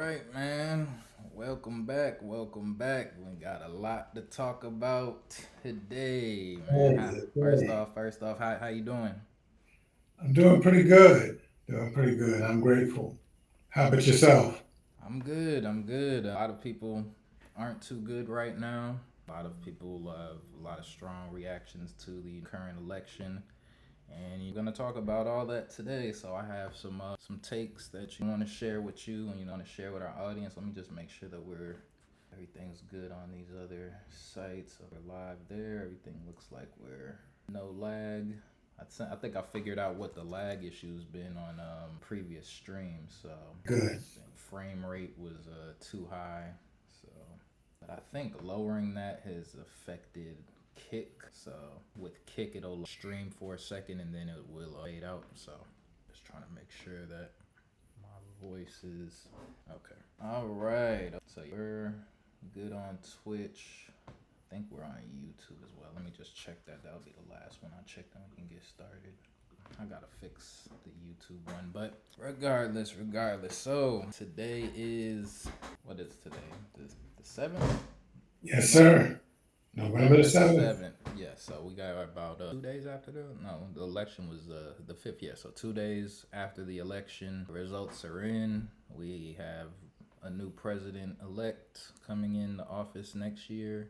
right, man. Welcome back. Welcome back. We got a lot to talk about today, man. Hey, First hey. off, first off, how you doing? I'm doing pretty good. Doing pretty good. I'm grateful. How about yourself? I'm good. I'm good. A lot of people aren't too good right now. A lot of people have a lot of strong reactions to the current election, and you're gonna talk about all that today. So I have some takes that you want to share with you, and you want to share with our audience. Let me just make sure that everything's good on these other sites. So we're live there. Everything looks like we're no lag. I think I figured out what the lag issue's been on previous streams. So Good. I think frame rate was too high. So, but I think lowering that has affected kick. So with kick, it'll stream for a second and then it will fade out. So just trying to make sure that my voice is okay. All right. So we're good on Twitch. I think we're on YouTube as well. Let me just check that. That'll be the last one I check, and we can get started. I gotta fix the YouTube one, but regardless. So today is what is today? The 7th. Yes, sir. November the November the 7th. 7th. Yeah, so we got about 2 days after the election was the 5th. Yeah, so 2 days after the election, results are in. We have a new president elect coming in the office next year.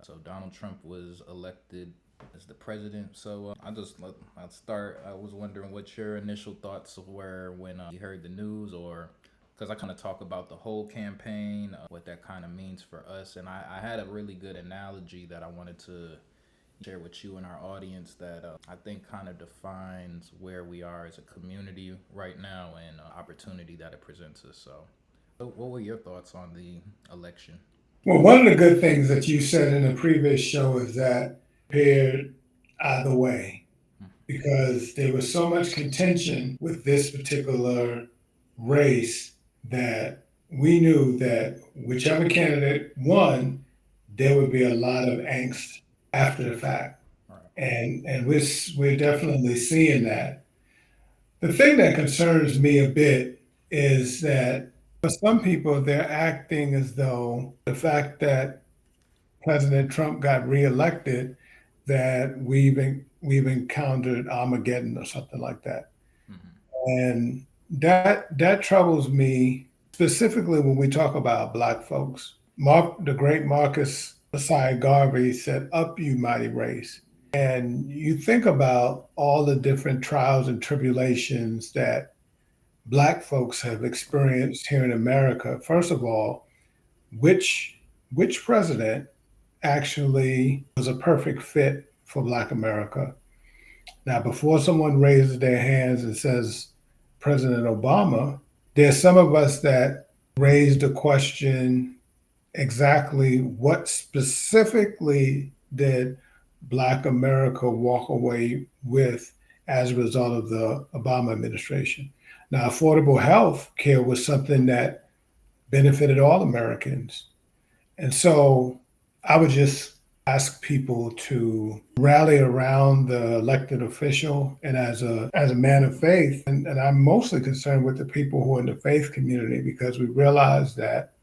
So Donald Trump was elected as the president. So I'll start. I was wondering what your initial thoughts were when you heard the news, or because I kind of talk about the whole campaign, what that kind of means for us. And I had a really good analogy that I wanted to share with you and our audience that I think kind of defines where we are as a community right now and opportunity that it presents us. So what were your thoughts on the election? Well, one of the good things that you said in the previous show is that paired either way because there was so much contention with this particular race that we knew that whichever candidate won, there would be a lot of angst after the fact. All right. And we're definitely seeing that. The thing that concerns me a bit is that for some people, they're acting as though the fact that President Trump got reelected, that we've encountered Armageddon or something like that. Mm-hmm. And that troubles me specifically when we talk about Black folks. The great Marcus Messiah Garvey said, "Up, you mighty race." And you think about all the different trials and tribulations that Black folks have experienced here in America. First of all, which which president actually was a perfect fit for Black America? Now, before someone raises their hands and says President Obama, there's some of us that raised the question, exactly what specifically did Black America walk away with as a result of the Obama administration? Now, affordable health care was something that benefited all Americans. And so I would just ask people to rally around the elected official and as a man of faith. And I'm mostly concerned with the people who are in the faith community because we realize that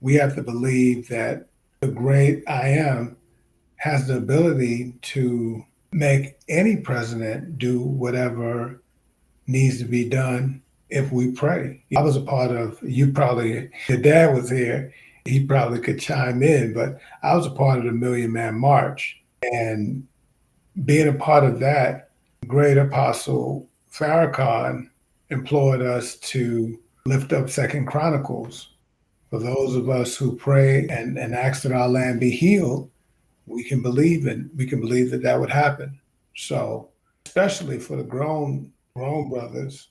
we have to believe that the great I am has the ability to make any president do whatever needs to be done if we pray. I was a part of, you probably, your dad was here, he probably could chime in, but I was a part of the Million Man March. And being a part of that, great apostle Farrakhan implored us to lift up Second Chronicles. For those of us who pray and ask that our land be healed, we can believe that that would happen. So, especially for the grown brothers,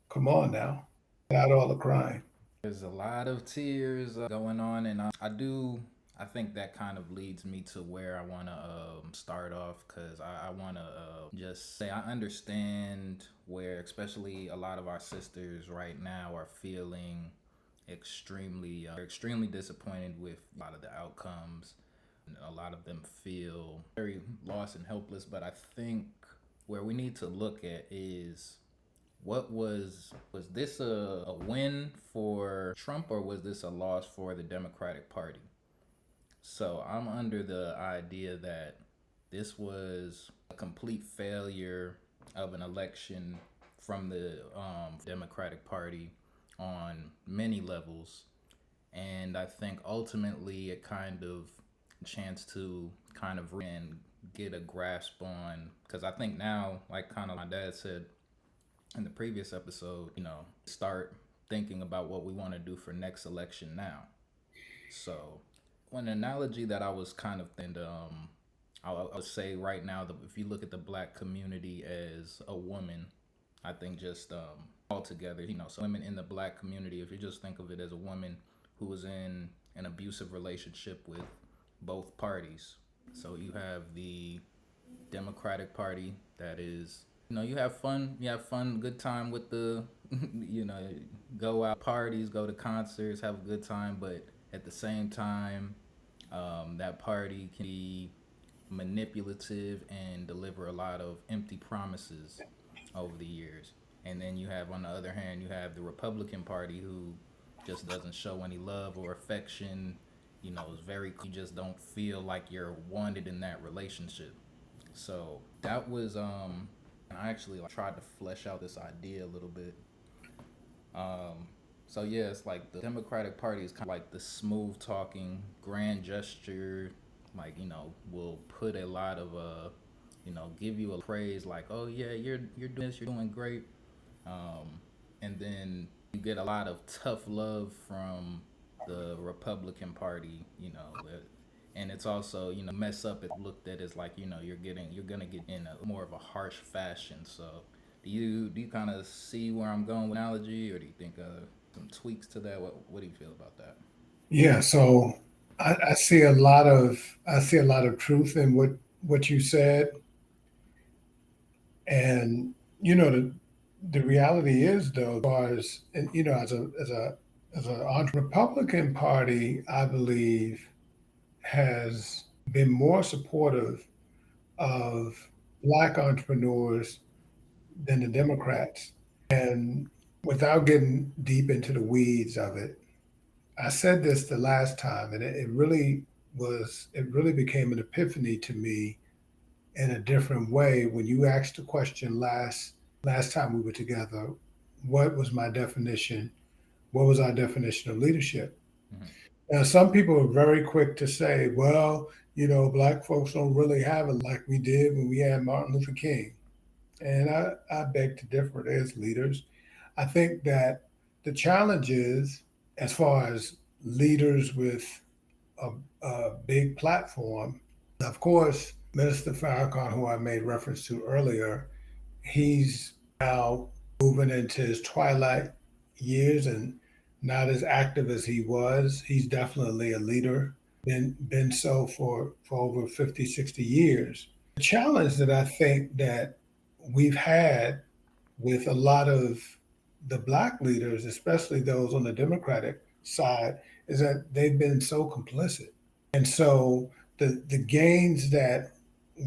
come on now, not all the crying. There's a lot of tears going on, and I think that kind of leads me to where I want to start off because I want to just say I understand where, especially a lot of our sisters right now are feeling extremely disappointed with a lot of the outcomes. A lot of them feel very lost and helpless, but I think where we need to look at is What was this a win for Trump, or was this a loss for the Democratic Party? So I'm under the idea that this was a complete failure of an election from the Democratic Party on many levels. And I think ultimately it kind of chance to kind of and get a grasp on, because I think now, like kind of my dad said in the previous episode, start thinking about what we want to do for next election now. So, one analogy that I was kind of thinking, I would say right now, if you look at the black community as a woman, I think just altogether, so women in the black community, if you just think of it as a woman who was in an abusive relationship with both parties. So you have the Democratic Party that is, you have fun, good time with the, you know, go out parties, go to concerts, have a good time, but at the same time, that party can be manipulative and deliver a lot of empty promises over the years. And then you have, on the other hand, you have the Republican Party who just doesn't show any love or affection. Is very, you just don't feel like you're wanted in that relationship. So that was, and I actually tried to flesh out this idea a little bit. So yeah, it's like the Democratic Party is kind of like the smooth talking, grand gesture, like will put a lot of give you a praise, like, oh yeah, you're doing this, you're doing great, and then you get a lot of tough love from the Republican Party, and it's also mess up it looked at as like you're gonna get in a more of a harsh fashion. So do you kind of see where I'm going with analogy, or do you think some tweaks to that? What do you feel about that? Yeah, so I see a lot of truth in what you said, and the reality is though, as far as and, as a Republican Party, I believe has been more supportive of Black entrepreneurs than the Democrats. And without getting deep into the weeds of it, I said this the last time, and it really became an epiphany to me in a different way when you asked the question last time we were together, what was my definition? What was our definition of leadership? Mm-hmm. Now, some people are very quick to say, well, Black folks don't really have it like we did when we had Martin Luther King. And I beg to differ. As leaders, I think that the challenge is, as far as leaders with a big platform, of course, Minister Farrakhan, who I made reference to earlier, he's now moving into his twilight years and not as active as he was. He's definitely a leader, been so for over 50, 60 years. The challenge that I think that we've had with a lot of the Black leaders, especially those on the Democratic side, is that they've been so complicit. And so the gains that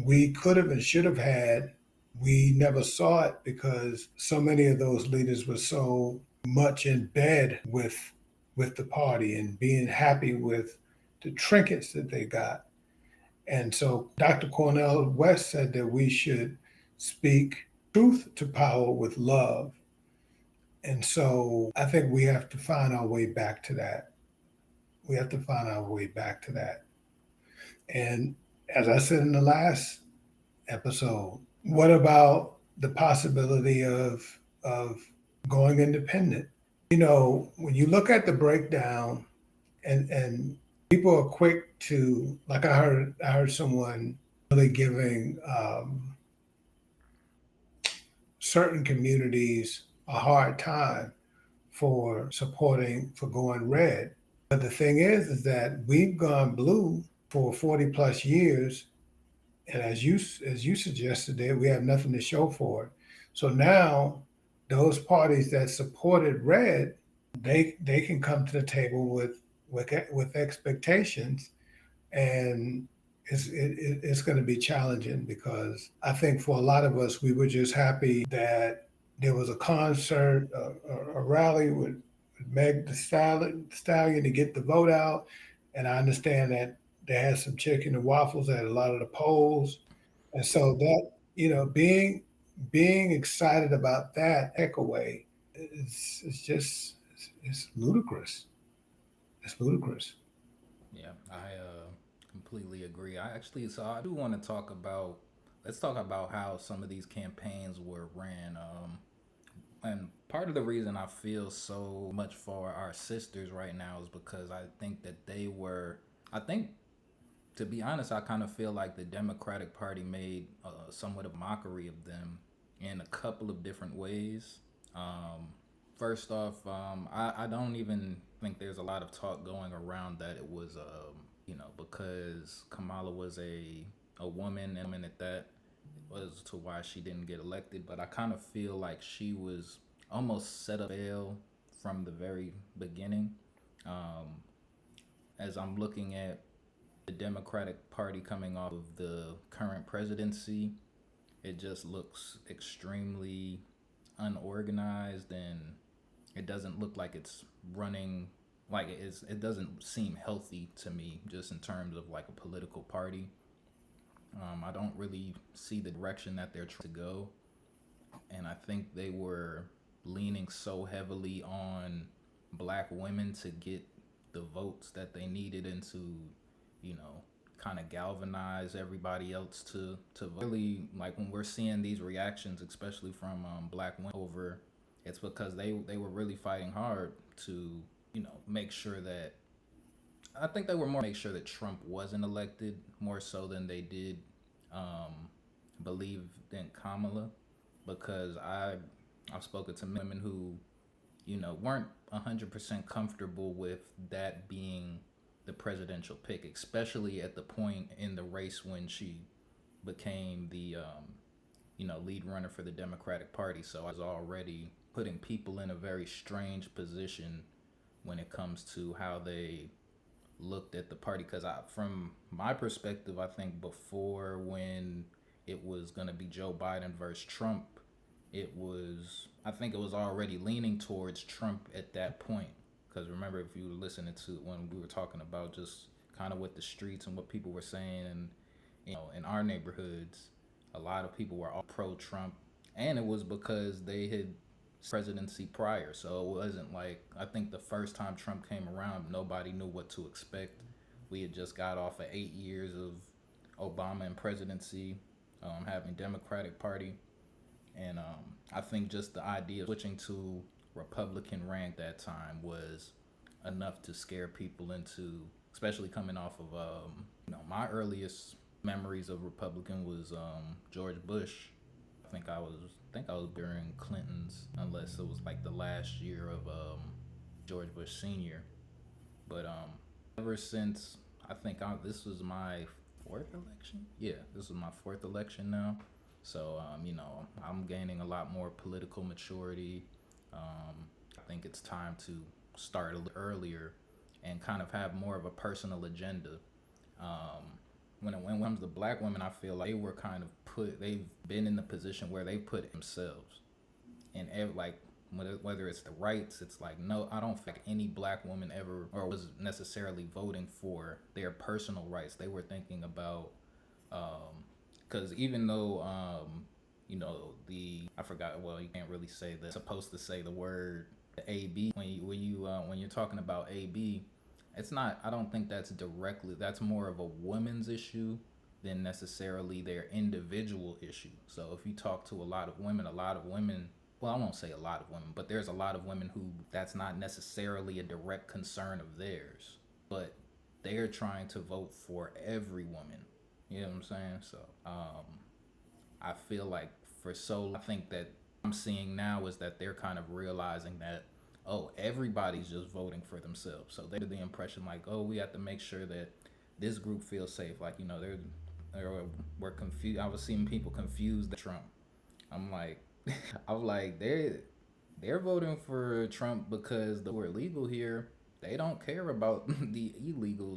we could have and should have had, we never saw it because so many of those leaders were so much in bed with the party and being happy with the trinkets that they got. And so Dr. Cornell West said that we should speak truth to power with love. And so I think we have to find our way back to that. We have to find our way back to that. And as I said in the last episode, what about the possibility of going independent? When you look at the breakdown, and people are quick to, like, I heard someone really giving certain communities a hard time for going red. But the thing is that we've gone blue for 40 plus years, and as you suggested there, we have nothing to show for it. So now those parties that supported red, they can come to the table with expectations, and it's going to be challenging because I think for a lot of us, we were just happy that There was a concert, a rally with Meg the Stallion to get the vote out. And I understand that they had some chicken and waffles at a lot of the polls. And so that, being excited about that take away is just it's ludicrous. It's ludicrous. Yeah, I completely agree. I actually, so I do want to talk about, let's talk about how some of these campaigns were ran. And part of the reason I feel so much for our sisters right now is because I think that I think, to be honest, I kind of feel like the Democratic Party made somewhat of a mockery of them in a couple of different ways. Um, First off, I don't even think there's a lot of talk going around that it was, because Kamala was a woman and at that was to why she didn't get elected. But I kind of feel like she was almost set up to fail from the very beginning. Um, as I'm looking at the Democratic Party coming off of the current presidency, it just looks extremely unorganized, and it doesn't look like it's running like it doesn't seem healthy to me, just in terms of like a political party. I don't really see the direction that they're trying to go, and I think they were leaning so heavily on black women to get the votes that they needed and to, you know, kind of galvanize everybody else to vote. Really, like when we're seeing these reactions, especially from black women over, it's because they were really fighting hard to, make sure that, I think they were more make sure that Trump wasn't elected more so than they did um, believe in Kamala, because I've spoken to women who, weren't 100% comfortable with that being the presidential pick, especially at the point in the race when she became the lead runner for the Democratic Party. So I was already putting people in a very strange position when it comes to how they looked at the party. Because from my perspective, I think before, when it was going to be Joe Biden versus Trump, I think it was already leaning towards Trump at that point. Because remember, if you were listening to when we were talking about just kind of what the streets and what people were saying, and in our neighborhoods, a lot of people were all pro Trump, and it was because they had presidency prior. So it wasn't like, I think the first time Trump came around, nobody knew what to expect. We had just got off of 8 years of Obama and presidency, having Democratic Party, and I think just the idea of switching to Republican rank that time was enough to scare people into, especially coming off of, my earliest memories of Republican was George Bush. I think I was during Clinton's, unless it was like the last year of George Bush Senior. But ever since, this was my fourth election. Yeah, this is my fourth election now. So I'm gaining a lot more political maturity. I think it's time to start a little earlier and kind of have more of a personal agenda. When it comes to black women, I feel like they've been in the position where they put themselves in like, whether it's the rights, it's like, no, I don't think any black woman ever or was necessarily voting for their personal rights. They were thinking about, because even though, I forgot, well, you can't really say that, supposed to say the word AB when you're talking about AB, it's not, I don't think that's more of a woman's issue than necessarily their individual issue. So if you talk to a lot of women, well, I won't say a lot of women, but there's a lot of women who that's not necessarily a direct concern of theirs, but they're trying to vote for every woman. You know what I'm saying? So I feel like, I think that I'm seeing now is that they're kind of realizing that, oh, everybody's just voting for themselves. So they're the impression like, oh, we have to make sure that this group feels safe. Like, we're confused. I was seeing people confused with Trump. I'm like, I'm like, they're voting for Trump because the word legal here, they don't care about the illegals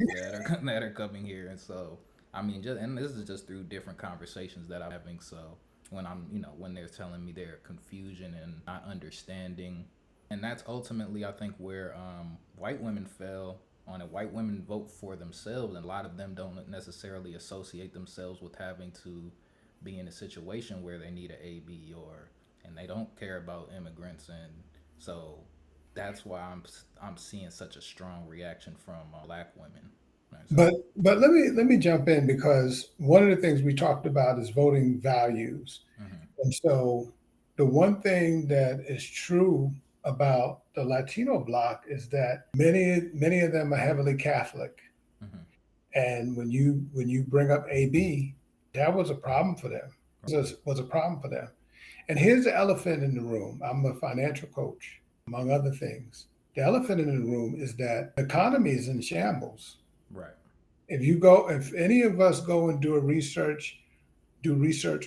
that are coming here. And so, I mean, just, and this is just through different conversations that I'm having. So when I'm, when they're telling me their confusion and not understanding. And that's ultimately, I think, where white women fail on it. White women vote for themselves, and a lot of them don't necessarily associate themselves with having to be in a situation where they need an AB, or and they don't care about immigrants, and so that's why I'm seeing such a strong reaction from black women. Right, so, But let me jump in because one of the things we talked about is voting values. mm-hmm, And so the one thing that is true about the Latino bloc is that many of them are heavily Catholic. mm-hmm, And when you bring up AB, that was a problem for them. Was a problem for them. And here's the elephant in the room. I'm a financial coach, among other things. The elephant in the room is that the economy is in shambles. right, If any of us go and do research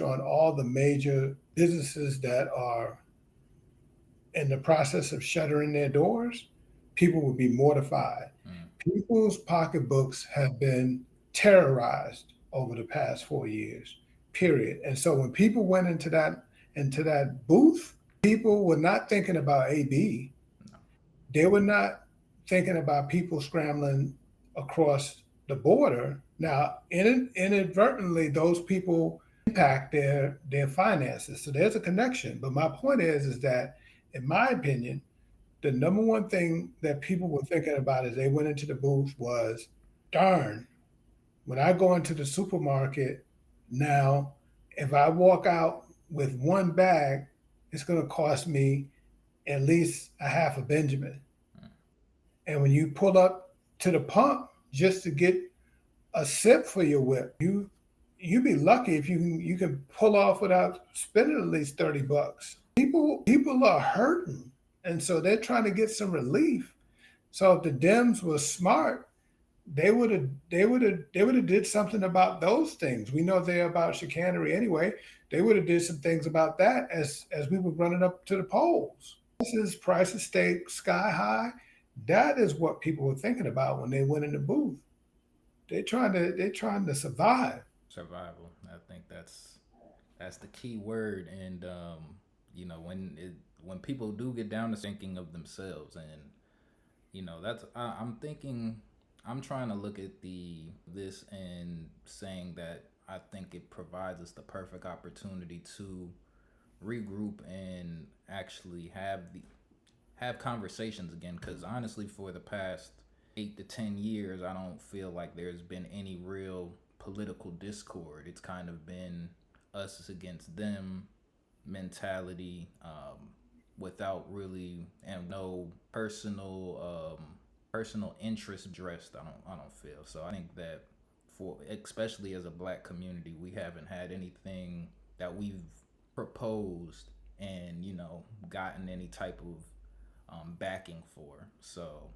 on all the major businesses that are in the process of shuttering their doors, people would be mortified. mm, People's pocketbooks have been terrorized over the past 4 years, period. And so when people went into that booth, people were not thinking about AB. no, They were not thinking about people scrambling across the border. Now, inadvertently, those people impact their finances. So there's a connection. But my point is that, in my opinion, the number one thing that people were thinking about as they went into the booth was, darn, when I go into the supermarket now, if I walk out with one bag, it's going to cost me at least a half a Benjamin. mm, And when you pull up to the pump just to get a sip for your whip, you be lucky if you can pull off without spending at least $30. People are hurting, and so they're trying to get some relief. So if the Dems was smart, they would have did something about those things. We know they're about chicanery anyway. They would have did some things about that as we were running up to the polls. Prices stayed sky high. That is what people were thinking about when they went in the booth. They're trying to survive. survival. I think that's the key word, and when people do get down to thinking of themselves, and I'm thinking, I'm trying to look at the this and saying that I think it provides us the perfect opportunity to regroup and actually have conversations again, because honestly, for the past 8 to 10 years, I don't feel like there's been any real political discord. It's kind of been us against them mentality, without really, and no personal interest addressed. I don't feel so. I think that, for especially as a black community, we haven't had anything that we've proposed and gotten any type of backing for. So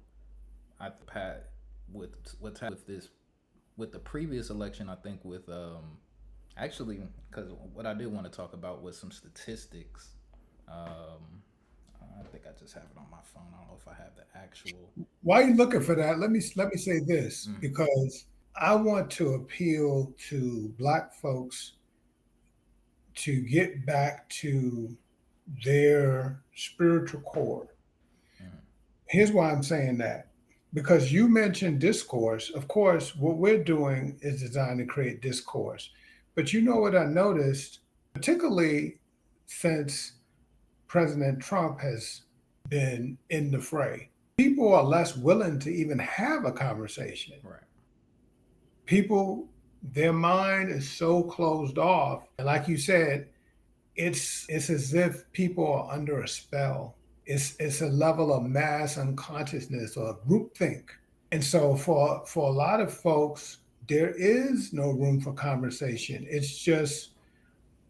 I pat with what's happened with this, with the previous election. I think with actually, because what I did want to talk about was some statistics. I think I just have it on my phone. I don't know if I have the actual. While you're looking for that, let me say this Mm, because I want to appeal to Black folks to get back to their spiritual core. mm, Here's why I'm saying that. Because you mentioned discourse. Of course, what we're doing is designed to create discourse. But you know what I noticed, particularly since President Trump has been in the fray, people are less willing to even have a conversation. right. People, their mind is so closed off. And like you said, it's as if people are under a spell. It's a level of mass unconsciousness or groupthink. And so for a lot of folks, there is no room for conversation. It's just,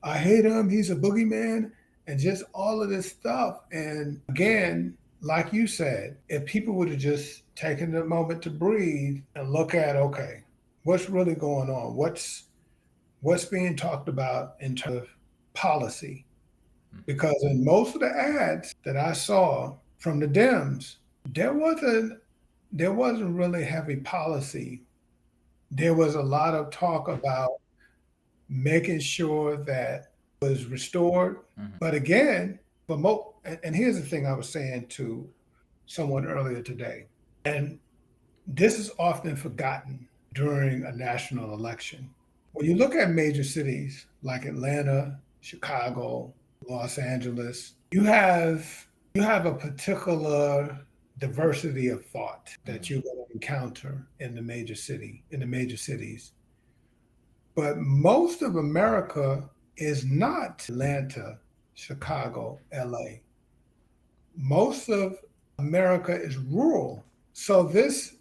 I hate him, he's a boogeyman, and just all of this stuff. And again, like you said, if people would have just taken a moment to breathe and look at, okay, what's really going on? What's being talked about in terms of policy? Mm-hmm, Because in most of the ads that I saw from the Dems, there wasn't there wasn't really heavy policy. There was a lot of talk about making sure that was restored. Mm-hmm. But again, and here's the thing I was saying to someone earlier today, and this is often forgotten during a national election. When you look at major cities like Atlanta, Chicago, Los Angeles, you have a particular diversity of thought that Mm-hmm. you're going to encounter in the major cities. But most of America is not Atlanta, Chicago, LA. Most of America is rural. So this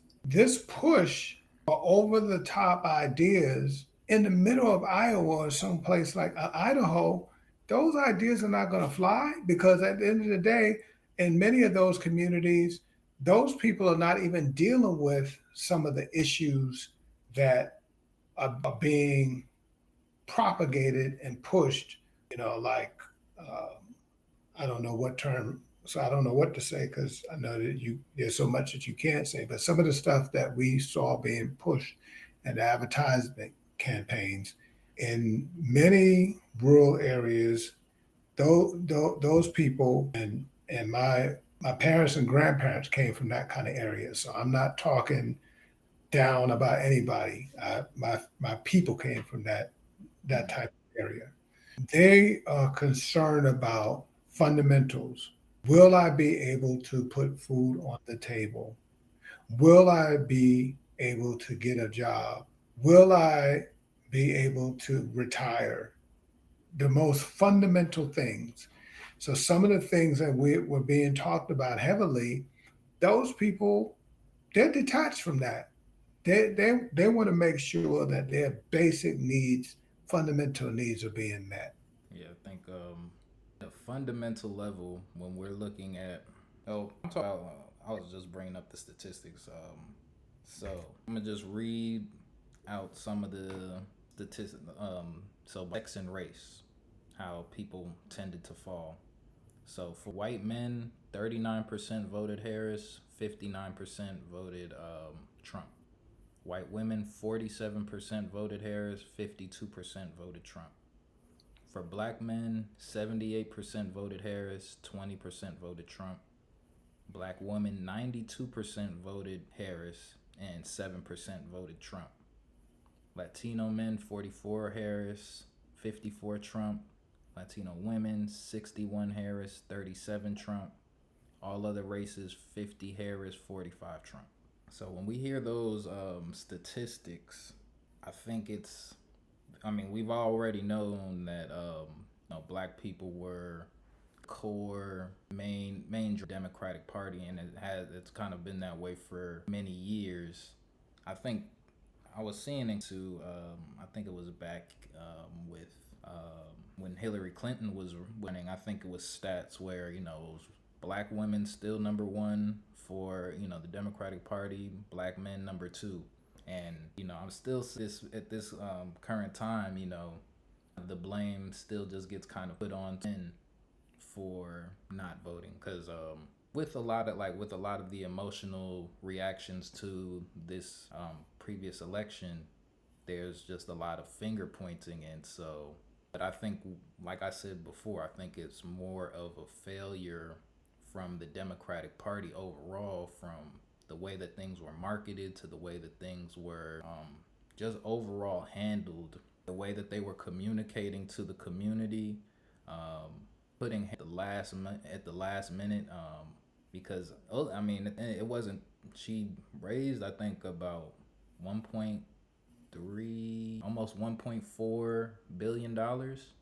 push for over the top ideas in the middle of Iowa or someplace like Idaho, those ideas are not going to fly because at the end of the day, in many of those communities, those people are not even dealing with some of the issues that are being propagated and pushed, like uh, I don't know what term, so I don't know what to say because I know that there's so much that you can't say. But some of the stuff that we saw being pushed and advertisement campaigns in many rural areas, those people and my parents and grandparents came from that kind of area. So I'm not talking down about anybody. My people came from that Mm-hmm. type of area. They are concerned about fundamentals. Will I be able to put food on the table? Will I be able to get a job? Will I be able to retire? The most fundamental things. So, some of the things that were being talked about heavily, those people, they're detached from that. They want to make sure that their basic needs, fundamental needs, are being met. Yeah, I think the fundamental level when we're looking at I'm talking about, I was just bringing up the statistics. So I'm gonna just read out some of the statistics. So sex and race, how people tended to fall. So for white men, 39% voted Harris, 59% voted Trump. White women, 47% voted Harris, 52% voted Trump. For black men, 78% voted Harris, 20% voted Trump. Black women, 92% voted Harris, and 7% voted Trump. Latino men, 44 Harris, 54 Trump. Latino women, 61 Harris, 37 Trump. All other races, 50 Harris, 45 Trump. So when we hear those statistics, I think we've already known that black people were core main Democratic Party, and it's kind of been that way for many years. I think I was seeing into I think it was back with when Hillary Clinton was winning. I think it was stats where it was black women still number one for the Democratic Party, black men number two, and I'm still this at this current time. The blame still just gets kind of put on men for not voting because with a lot of the emotional reactions to this previous election, there's just a lot of finger pointing, and so but I think, like I said before, I think it's more of a failure from the Democratic Party overall, from the way that things were marketed to the way that things were just overall handled, the way that they were communicating to the community, putting at the last minute, because it wasn't. She raised, I think, about 1.3, almost 1.4 billion dollars.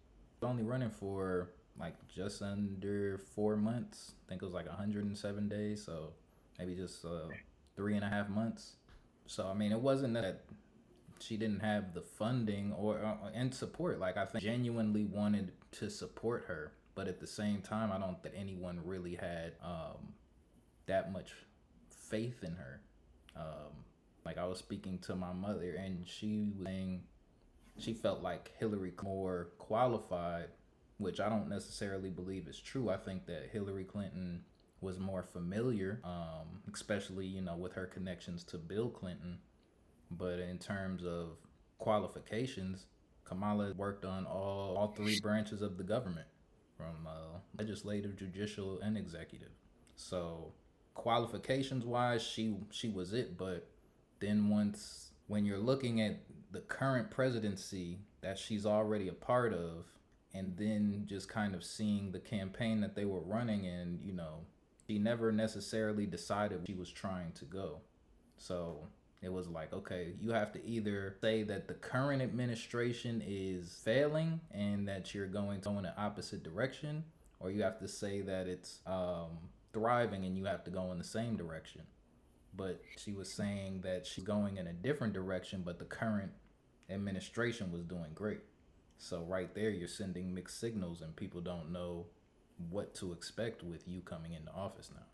Only running for like just under 4 months. I think it was like 107 days, so maybe just 3.5 months. So it wasn't that she didn't have the funding or and support. Like I think genuinely wanted to support her, but at the same time, I don't think anyone really had that much faith in her. Like I was speaking to my mother, and she was saying she felt like Hillary more qualified, which I don't necessarily believe is true. I think that Hillary Clinton was more familiar, especially with her connections to Bill Clinton. But in terms of qualifications, Kamala worked on all three branches of the government, from legislative, judicial, and executive. So qualifications wise, she was it. But then once when you're looking at the current presidency that she's already a part of, and then just kind of seeing the campaign that they were running, and she never necessarily decided she was trying to go. So it was like, okay, you have to either say that the current administration is failing and that you're going to go in the opposite direction, or you have to say that it's thriving and you have to go in the same direction. But she was saying that she's going in a different direction, but the current administration was doing great. So right there, you're sending mixed signals, and people don't know what to expect with you coming into office now.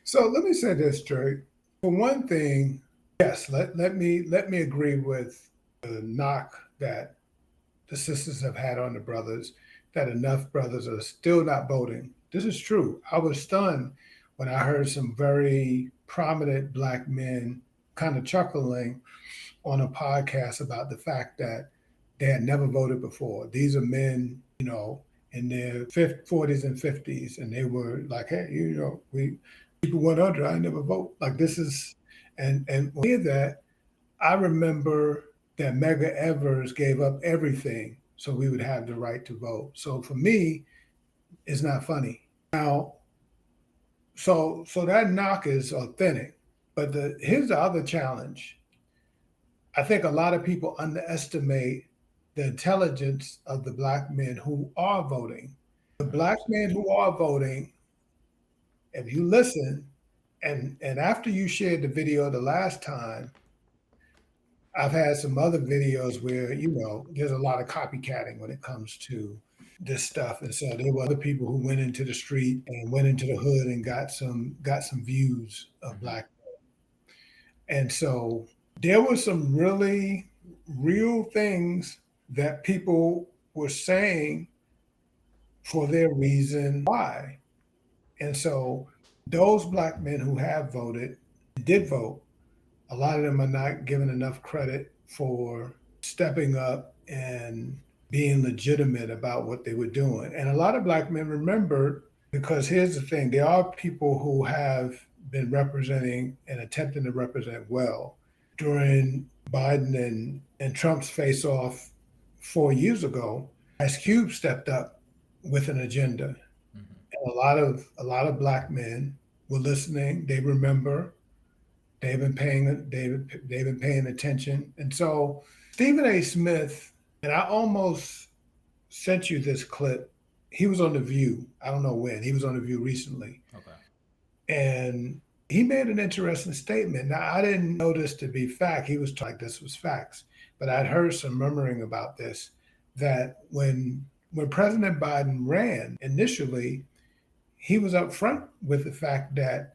So let me say this, Drake. For one thing, yes, let me agree with the knock that the sisters have had on the brothers, that enough brothers are still not voting. This is true. I was stunned when I heard some very prominent black men kind of chuckling on a podcast about the fact that they had never voted before. These are men, in their 40s and 50s, and they were like, "Hey, we people went under. I never vote." Like this is, and when I hear that, I remember that Medgar Evers gave up everything so we would have the right to vote. So for me, it's not funny. Now, so that knock is authentic, but here's the other challenge. I think a lot of people underestimate the intelligence of the black men who are voting. The black men who are voting, if you listen, and after you shared the video the last time, I've had some other videos where, there's a lot of copycatting when it comes to this stuff. And so there were other people who went into the street and went into the hood and got some views of black. And so there were some really real things that people were saying for their reason why. And so those black men who have voted, did vote, a lot of them are not given enough credit for stepping up and being legitimate about what they were doing. And a lot of black men remembered, because here's the thing, there are people who have been representing and attempting to represent well. During Biden and Trump's face-off 4 years ago, Ice Cube stepped up with an agenda. And a lot of black men were listening. They remember. They've been paying attention. And so Stephen A. Smith, and I almost sent you this clip. He was on The View. I don't know when. He was on The View recently. Okay. And he made an interesting statement. Now, I didn't know this to be fact. He was like, this was facts. But I'd heard some murmuring about this, that when President Biden ran initially, he was upfront with the fact that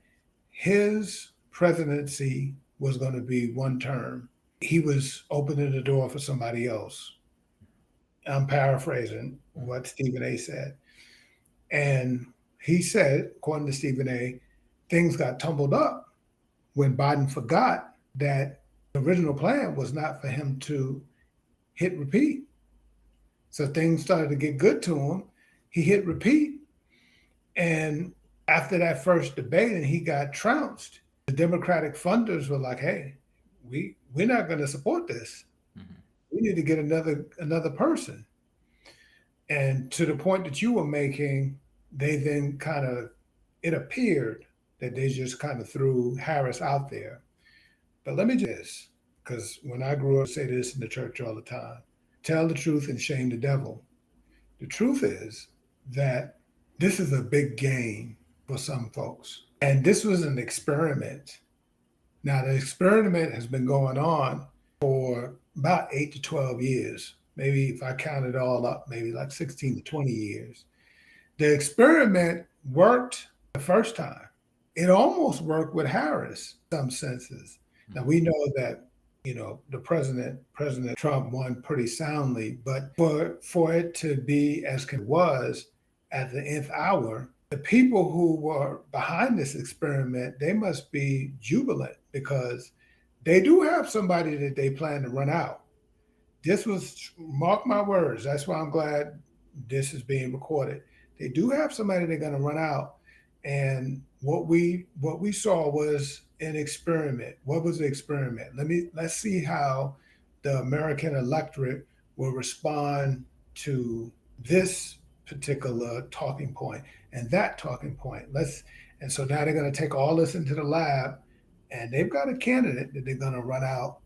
his presidency was going to be one term. He was opening the door for somebody else. I'm paraphrasing what Stephen A. said. And he said, according to Stephen A., things got tumbled up when Biden forgot that the original plan was not for him to hit repeat. So things started to get good to him. He hit repeat. And after that first debate and he got trounced, the Democratic funders were like, hey, we're not going to support this. We need to get another person. And to the point that you were making, they then it appeared that they just kind of threw Harris out there. But let me do this, because when I grew up, I say this in the church all the time: tell the truth and shame the devil. The truth is that this is a big game for some folks. And this was an experiment. Now, the experiment has been going on for about 8 to 12 years. Maybe if I count it all up, maybe like 16 to 20 years. The experiment worked the first time. It almost worked with Harris in some senses. Now, we know that, the President Trump won pretty soundly, but for it to be as it was at the nth hour, the people who were behind this experiment, they must be jubilant, because they do have somebody that they plan to run out. This was, mark my words. That's why I'm glad this is being recorded. They do have somebody they're going to run out, and what we saw was an experiment. What was the experiment? Let's see how the American electorate will respond to this particular talking point and that talking point. And so now they're going to take all this into the lab, and they've got a candidate that they're going to run out,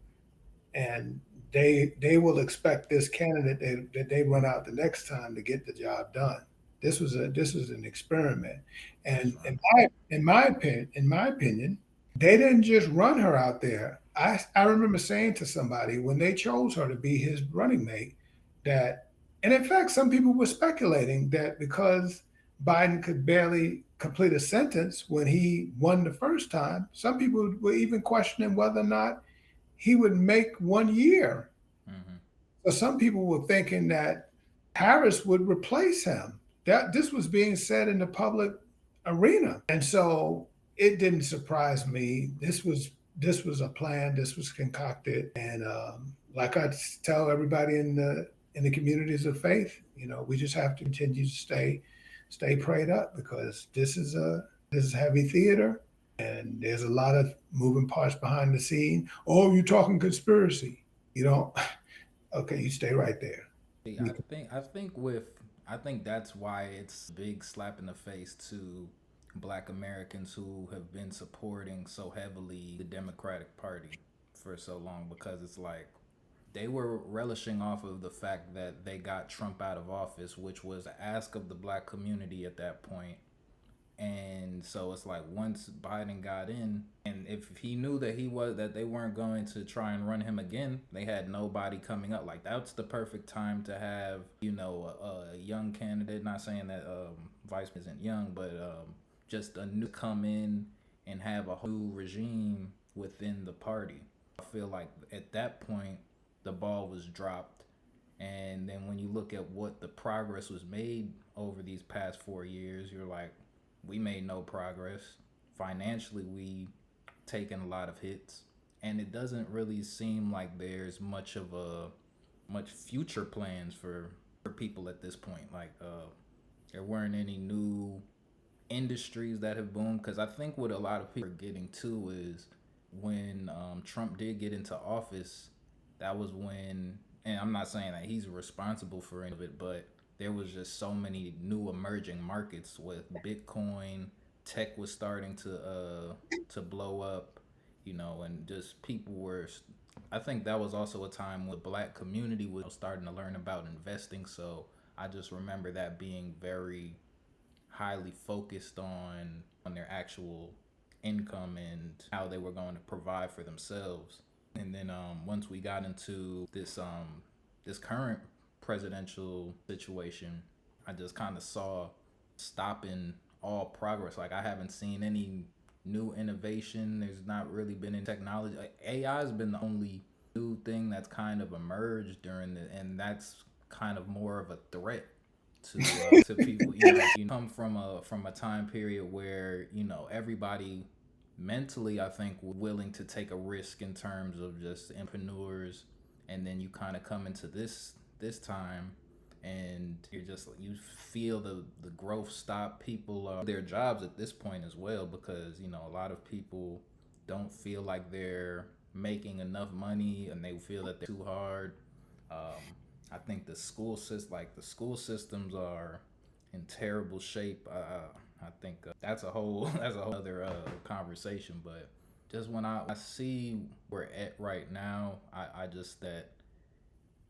and they will expect this candidate that they run out the next time to get the job done. This was an experiment, That's and right. in my opinion, they didn't just run her out there. I remember saying to somebody when they chose her to be his running mate that, and in fact, some people were speculating that because Biden could barely complete a sentence when he won the first time, some people were even questioning whether or not he would make 1 year. Mm-hmm. So some people were thinking that Harris would replace him. That this was being said in the public arena, and so it didn't surprise me. This was a plan. This was concocted, and like I tell everybody in the communities of faith, we just have to continue to stay prayed up, because this is heavy theater, and there's a lot of moving parts behind the scene. Oh, you're talking conspiracy. You don't. Okay, you stay right there. See, We I think that's why it's a big slap in the face to black Americans who have been supporting so heavily the Democratic Party for so long, because it's like they were relishing off of the fact that they got Trump out of office, which was a ask of the black community at that point. And so it's like once Biden got in, and if he knew that they weren't going to try and run him again, they had nobody coming up. Like that's the perfect time to have a young candidate. Not saying that Vice isn't young, but just a new come in and have a whole new regime within the party. I feel like at that point the ball was dropped. And then when you look at what the progress was made over these past 4 years, you're like, we made no progress. Financially, we taken a lot of hits, and it doesn't really seem like there's much future plans for people at this point. Like, there weren't any new industries that have boomed. Because I think what a lot of people are getting to is when Trump did get into office, that was when, and I'm not saying that he's responsible for any of it, but there was just so many new emerging markets with Bitcoin. Tech was starting to blow up, and just people were. I think that was also a time when the black community was starting to learn about investing. So I just remember that being very highly focused on their actual income and how they were going to provide for themselves. And then once we got into this current presidential situation, I just kind of saw stopping all progress. Like I haven't seen any new innovation. There's not really been any technology. Like, AI has been the only new thing that's kind of emerged and that's kind of more of a threat to people. Come from a time period where everybody mentally, I think, willing to take a risk in terms of just entrepreneurs, and then you kind of come into this time, and you feel the growth stop. People their jobs at this point as well, because a lot of people don't feel like they're making enough money, and they feel that they're too hard. I think the school systems are in terrible shape. I think that's a whole that's a whole other conversation. But just when I see where we're at right now, I just that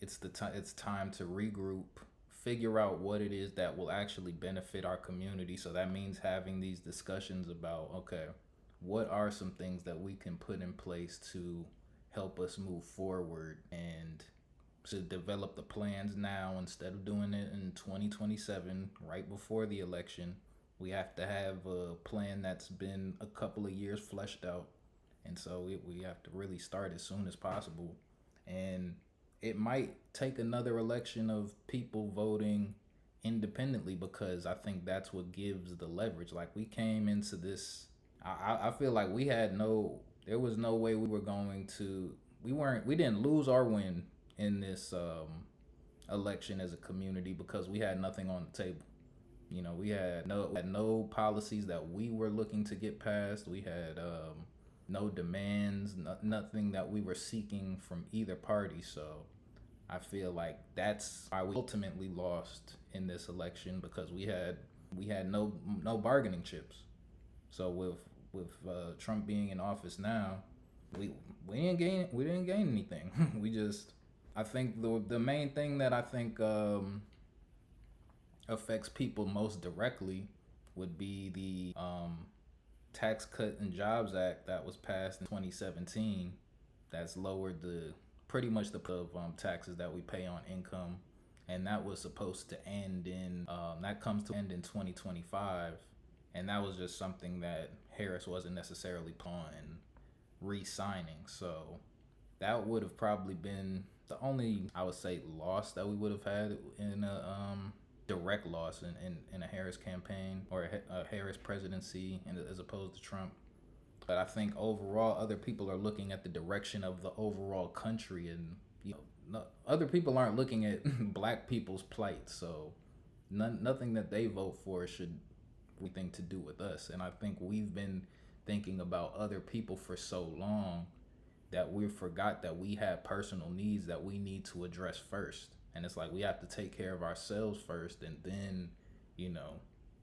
it's time to regroup, figure out what it is that will actually benefit our community. So that means having these discussions about, okay, what are some things that we can put in place to help us move forward, and to develop the plans now instead of doing it in 2027 right before the election. We have to have a plan that's been a couple of years fleshed out, and so we have to really start as soon as possible. And it might take another election of people voting independently, because I think that's what gives the leverage. Like we came into this, I feel like there was no way we were going to, we didn't lose or win in this election as a community because we had nothing on the table. You know, we had no policies that we were looking to get passed. We had no demands, nothing that we were seeking from either party. So I feel like that's why we ultimately lost in this election because we had no bargaining chips. So with Trump being in office now, we we didn't gain anything. We just I think the main thing that I think affects people most directly would be the Tax Cut and Jobs Act that was passed in 2017. That's lowered the pretty much the of taxes that we pay on income, and that was supposed to end in that comes to end in 2025, and that was just something that Harris wasn't necessarily on re-signing. So that would have probably been the only I would say loss that we would have had in a direct loss in a Harris campaign or a Harris presidency as opposed to Trump. But I think overall, other people are looking at the direction of the overall country, and no, other people aren't looking at black people's plight. So nothing that they vote for should anything to do with us. And I think we've been thinking about other people for so long that we forgot that we have personal needs that we need to address first. And it's like we have to take care of ourselves first, and then,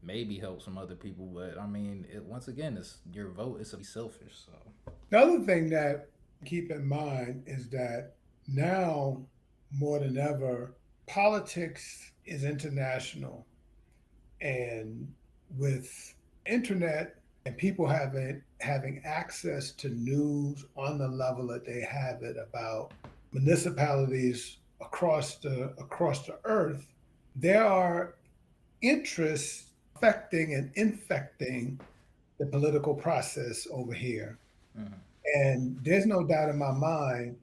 maybe help some other people. But I mean, once again, it's your vote. It's to be selfish. So. The other thing that keep in mind is that now more than ever, politics is international, and with internet and people having access to news on the level that they have it about municipalities across the earth, there are interests affecting and infecting the political process over here. Mhm. And there's no doubt in my mind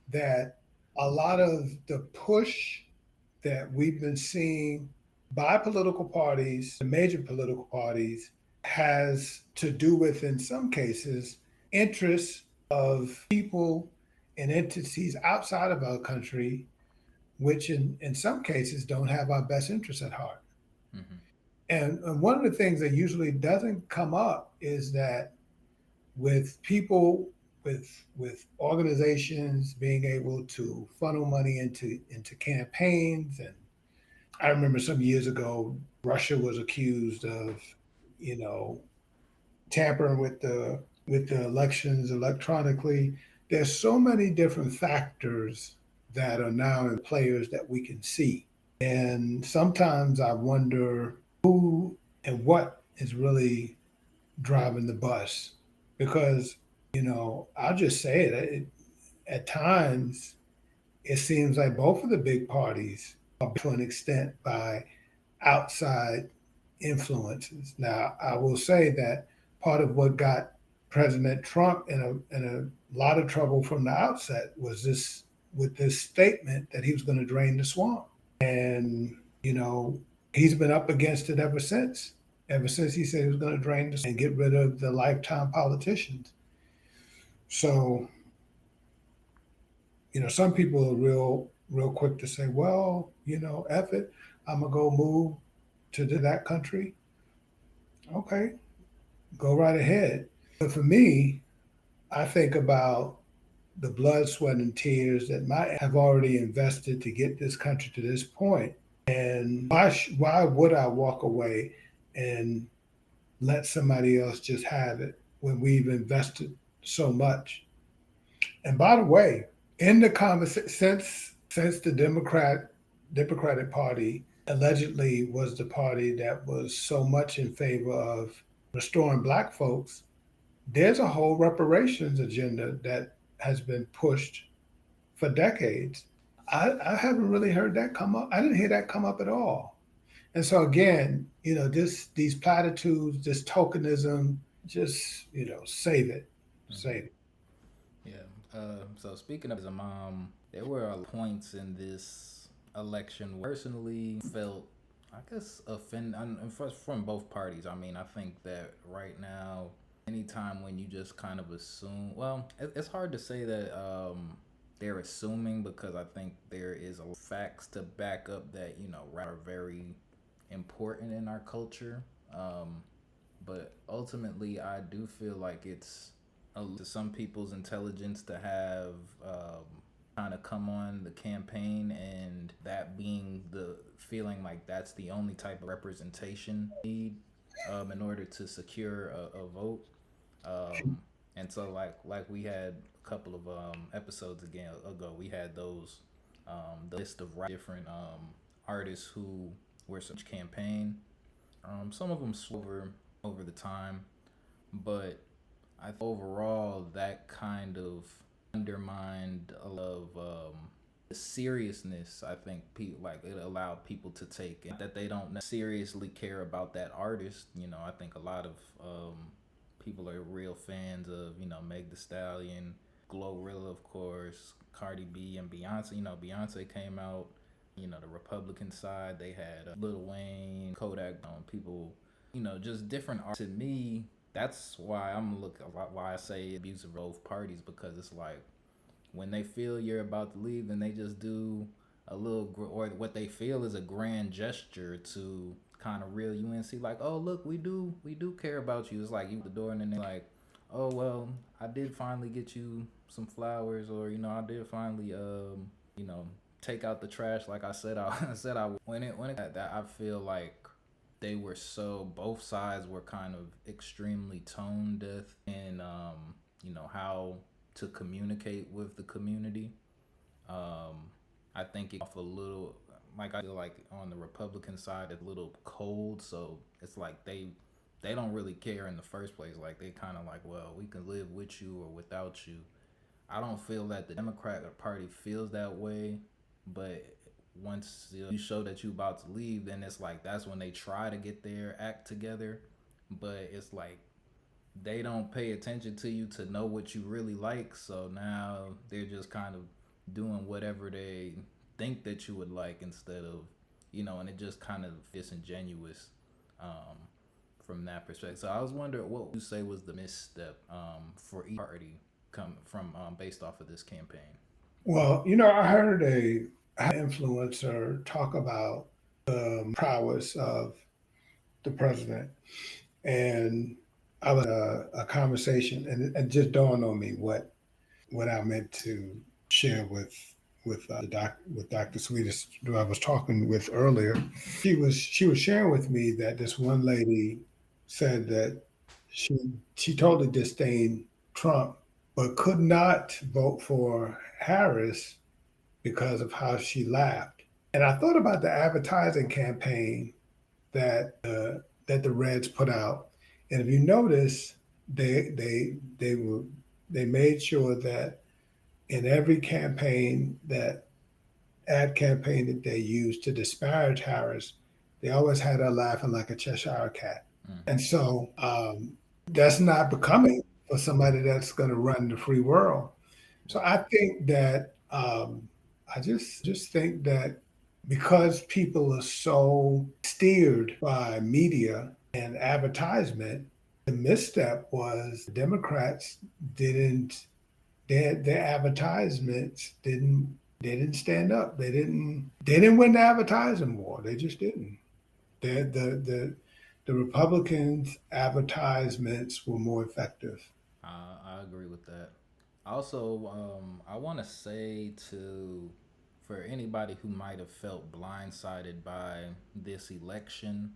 that a lot of the push that we've been seeing by political parties, the major political parties, has to do with, in some cases, interests of people and entities outside of our country, which in some cases don't have our best interests at heart. Mhm. And one of the things that usually doesn't come up is that with people with organizations being able to funnel money into campaigns, and I remember some years ago Russia was accused of, you know, tampering with the elections electronically. There's so many different factors that are now in players that we can see. And sometimes I wonder who and what is really driving the bus. Because, I'll just say it at times, it seems like both of the big parties are to an extent by outside influences. Now, I will say that part of what got President Trump in a lot of trouble from the outset was this statement that he was going to drain the swamp. And, he's been up against it ever since he said he was going to drain the and get rid of the lifetime politicians. So, some people are real quick to say, well, F it, I'm gonna go move to that country. Okay, go right ahead. But for me, I think about the blood, sweat, and tears that might have already invested to get this country to this point. And why would I walk away and let somebody else just have it when we've invested so much? And by the way, in the conversation, since the Democratic Party allegedly was the party that was so much in favor of restoring black folks, there's a whole reparations agenda that has been pushed for decades. I haven't really heard that come up. I didn't hear that come up at all. And so again, these platitudes, this tokenism, just save it, Mhm. save it. Yeah. So speaking of as a mom, there were points in this election where I personally felt, I guess, offended from both parties. I mean, I think that right now, anytime when you just kind of assume, well, it's hard to say that. they're assuming, because I think there is a facts to back up that rap are very important in our culture. Um, but ultimately, I do feel like it's to some people's intelligence to have kind of come on the campaign, and that being the feeling like that's the only type of representation need in order to secure a vote. Um, and so like we had a couple of episodes ago, we had those the list of different artists who were such campaign. Some of them over the time, but I think overall that kind of undermined a lot of the seriousness. I think people like it allowed people to take it, that they don't seriously care about that artist. I think a lot of people are real fans of Meg The Stallion, Glorilla, of course, Cardi B, and Beyonce. Beyonce came out. The Republican side, they had Lil Wayne, Kodak, people, just different art. To me, that's why why I say abusive both parties, because it's like when they feel you're about to leave, then they just do a little, or what they feel is a grand gesture to kind of reel you in. See, like, oh look, we do care about you. It's like you at the door, and then they're like, oh well, I did finally get you some flowers, or I did finally you know take out the trash like I said I said I would. When it that I feel like they were so both sides were kind of extremely tone deaf in how to communicate with the community. I think it off a little, like I feel like on the Republican side it's a little cold, so it's like they don't really care in the first place. Like they kind of like, well, we can live with you or without you. I don't feel that the Democratic Party feels that way, but once you show that you about to leave, then it's like that's when they try to get their act together. But it's like they don't pay attention to you to know what you really like. So now they're just kind of doing whatever they think that you would like instead of, and it just kind of disingenuous um, from that perspective. So I was wondering what you say was the misstep for each party come from based off of this campaign. Well, I heard a influencer talk about the prowess of the president, and I was a conversation, and it just dawned on me what I meant to share with Dr. Sweetest, who I was talking with earlier. She was sharing with me that this one lady said that she totally disdained Trump, but could not vote for Harris because of how she laughed. And I thought about the advertising campaign that the Reds put out, and if you notice, they made sure that in every campaign that ad campaign that they used to disparage Harris, they always had her laughing like a Cheshire cat. Mm-hmm. And so that's not becoming for somebody that's going to run the free world. So Right. I think that I just think that because people are so steered by media and advertisement, the misstep was the Democrats didn't their advertisements didn't stand up. They didn't win the advertising war. They just didn't. The Republicans' advertisements were more effective. I agree with that. Also, I want to say to for anybody who might have felt blindsided by this election,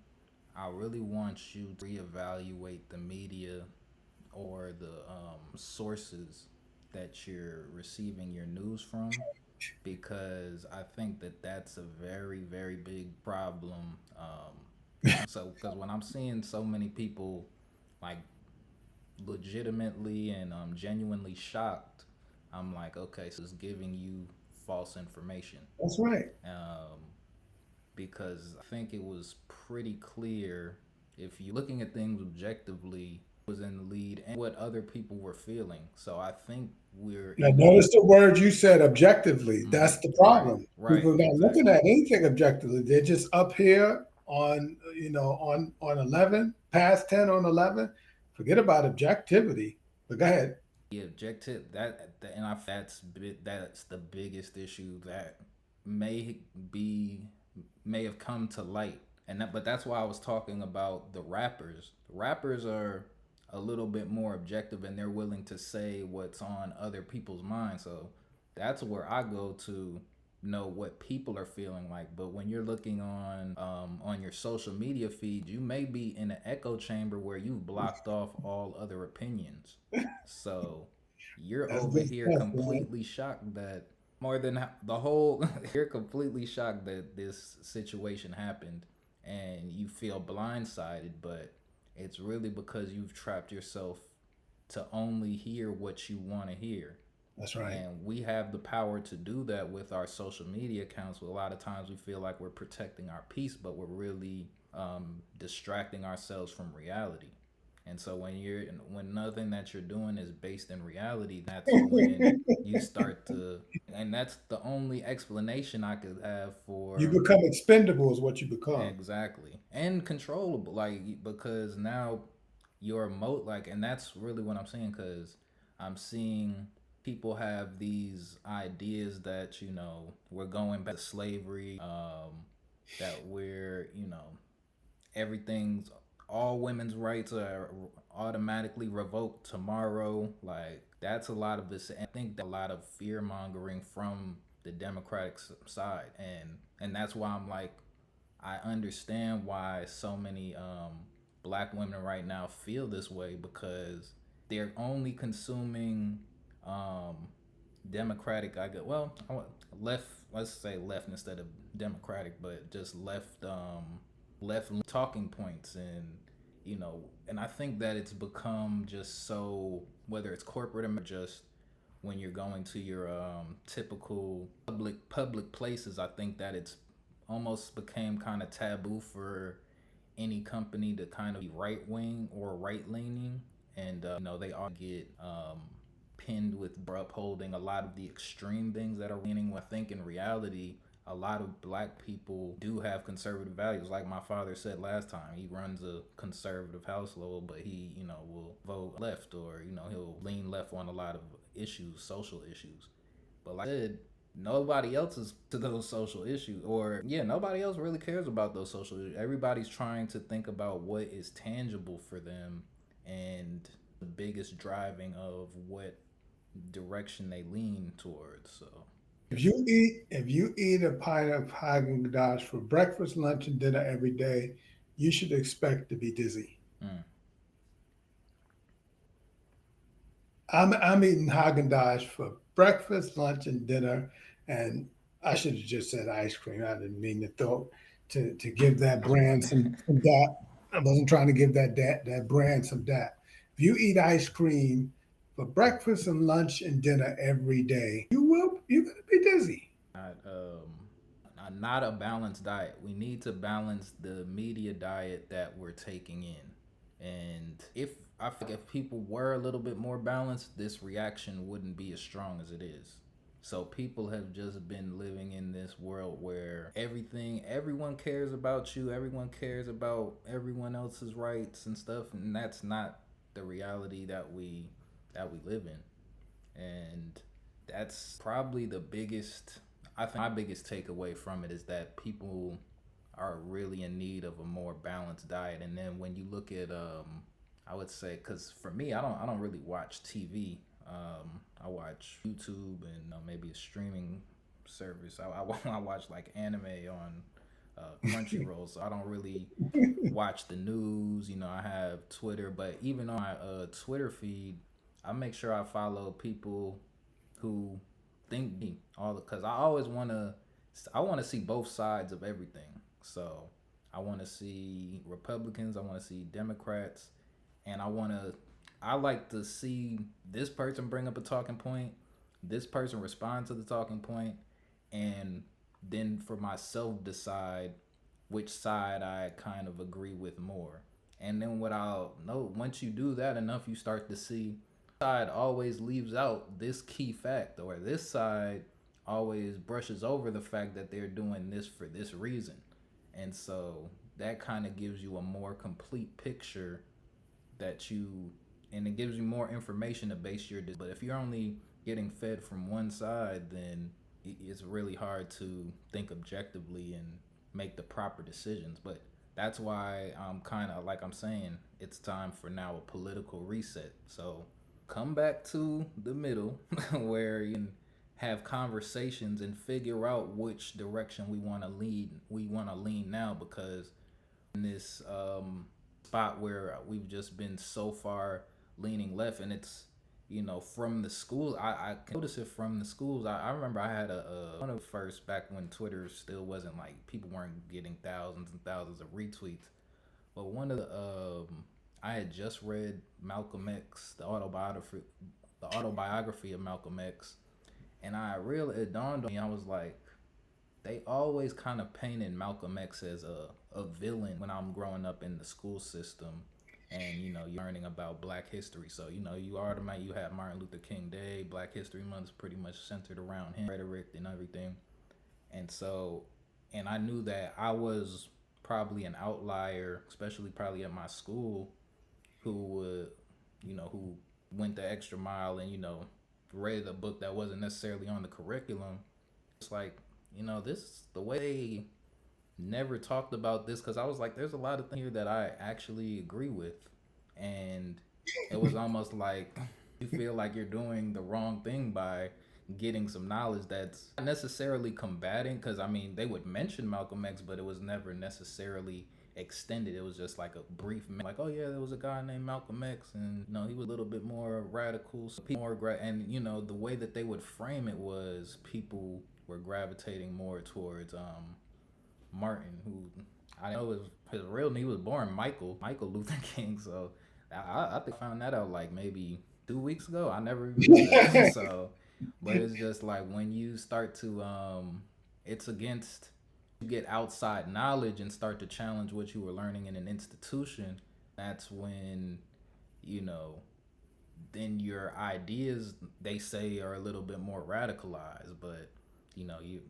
I really want you to reevaluate the media or the sources that you're receiving your news from, because I think that that's a very, very big problem. So, because when I'm seeing so many people like legitimately and genuinely shocked, I'm like, okay, so it's giving you false information. That's right. Um, because I think it was pretty clear, if you're looking at things objectively, was in the lead and what other people were feeling. So I think we're Now, in a notice the word you said objectively. That's the right, problem. right, People are not looking exactly. at anything objectively. They're just up here on 11, past 10 on 11. Forget about objectivity. But go ahead. the objective and that's the biggest issue that may be may have come to light, but that's why I was talking about the rappers. The rappers are a little bit more objective and they're willing to say what's on other people's minds. So that's where I go to know what people are feeling like. But when you're looking on your social media feed, you may be in an echo chamber where you've blocked off all other opinions. So you're That's over good here stuff, man. completely shocked that more than the whole you're completely shocked that this situation happened and you feel blindsided, but it's really because you've trapped yourself to only hear what you want to hear. That's right. And we have the power to do that with our social media accounts. A lot of times we feel like we're protecting our peace, but we're really distracting ourselves from reality. And so when nothing that you're doing is based in reality, that's when you start to, and that's the only explanation I could have You for become expendable, is what you become. exactly, and controllable, like because now your like, and that's really what I'm saying because I'm seeing people have these ideas that we're going back to slavery, that we're everything's all women's rights are automatically revoked tomorrow. Like that's a lot of this. I think that a lot of fear mongering from the Democratic side, and that's why I'm like, I understand why so many black women right now feel this way because they're only consuming um, Democratic. Left. Let's say left instead of Democratic, but just left talking points, and I think that it's become just so, whether it's corporate or just when you're going to your typical public places, I think that it's almost became kind of taboo for any company to kind of be right wing or right leaning, and they all get pinned with upholding a lot of the extreme things that are leaning. I think in reality, a lot of black people do have conservative values. Like my father said last time, he runs a conservative household, but he, will vote left, or he'll lean left on a lot of issues, social issues. But like I said, nobody else is to those social issues, or yeah, nobody else really cares about those social issues. Everybody's trying to think about what is tangible for them and the biggest driving of what direction they lean towards. So If you eat a pint of Haagen Dazs for breakfast, lunch, and dinner every day, you should expect to be dizzy. mm, I'm eating Haagen Dazs for breakfast, lunch, and dinner, and I should have just said ice cream. I didn't mean to to give that brand some that. I wasn't trying to give that brand some that. If you eat ice cream for breakfast and lunch and dinner every day, you're gonna be dizzy. not not a balanced diet. We need to balance the media diet that we're taking in. And if I think if people were a little bit more balanced, this reaction wouldn't be as strong as it is. So people have just been living in this world where everyone cares about you, everyone cares about everyone else's rights and stuff, and that's not the reality that we live in. And that's probably the biggest, I think my biggest takeaway from it is that people are really in need of a more balanced diet. And then when you look at I would say, because for me, I don't really watch TV. I watch YouTube and maybe a streaming service. I watch like anime on Crunchyroll, so I don't really watch the news. I have Twitter, but even on my Twitter feed, I make sure I follow people who think me, all because I want to see both sides of everything. So I want to see Republicans, I want to see Democrats, and I like to see this person bring up a talking point, this person respond to the talking point, and then for myself decide which side I kind of agree with more. And then what I'll know, once you do that enough, you start to see side always leaves out this key fact, or this side always brushes over the fact that they're doing this for this reason. And so that kind of gives you a more complete picture that you and it gives you more information to base your. But if you're only getting fed from one side, then it's really hard to think objectively and make the proper decisions. But that's why I'm kind of like I'm saying it's time for now a political reset. So come back to the middle where you can have conversations and figure out which direction we want to lean now, because in this spot where we've just been so far leaning left, and it's from the schools. I can notice it from the schools. I remember I had a one of the first, back when Twitter still wasn't like, people weren't getting thousands and thousands of retweets, but one of the I had just read Malcolm X, the autobiography of Malcolm X, and it dawned on me. I was like, they always kind of painted Malcolm X as a villain when I'm growing up in the school system, and you're learning about Black history. So you have Martin Luther King Day, Black History Month is pretty much centered around him, rhetoric and everything. And so, and I knew that I was probably an outlier, especially probably at my school, who would, who went the extra mile and read a book that wasn't necessarily on the curriculum. It's like, this the way they never talked about this, because I was like, there's a lot of things here that I actually agree with, and it was almost like you feel like you're doing the wrong thing by getting some knowledge that's not necessarily combating, because I mean they would mention Malcolm X, but it was never necessarily extended. It was just like a brief, like, oh yeah, there was a guy named Malcolm X, and he was a little bit more radical, so and the way that they would frame it was people were gravitating more towards Martin, who I know his real name. He was born Michael Luther King. So I think I found that out like maybe 2 weeks ago. I never even knew that. So, but it's just like when you start to it's against, you get outside knowledge and start to challenge what you were learning in an institution. That's when you know then your ideas, they say, are a little bit more radicalized. But you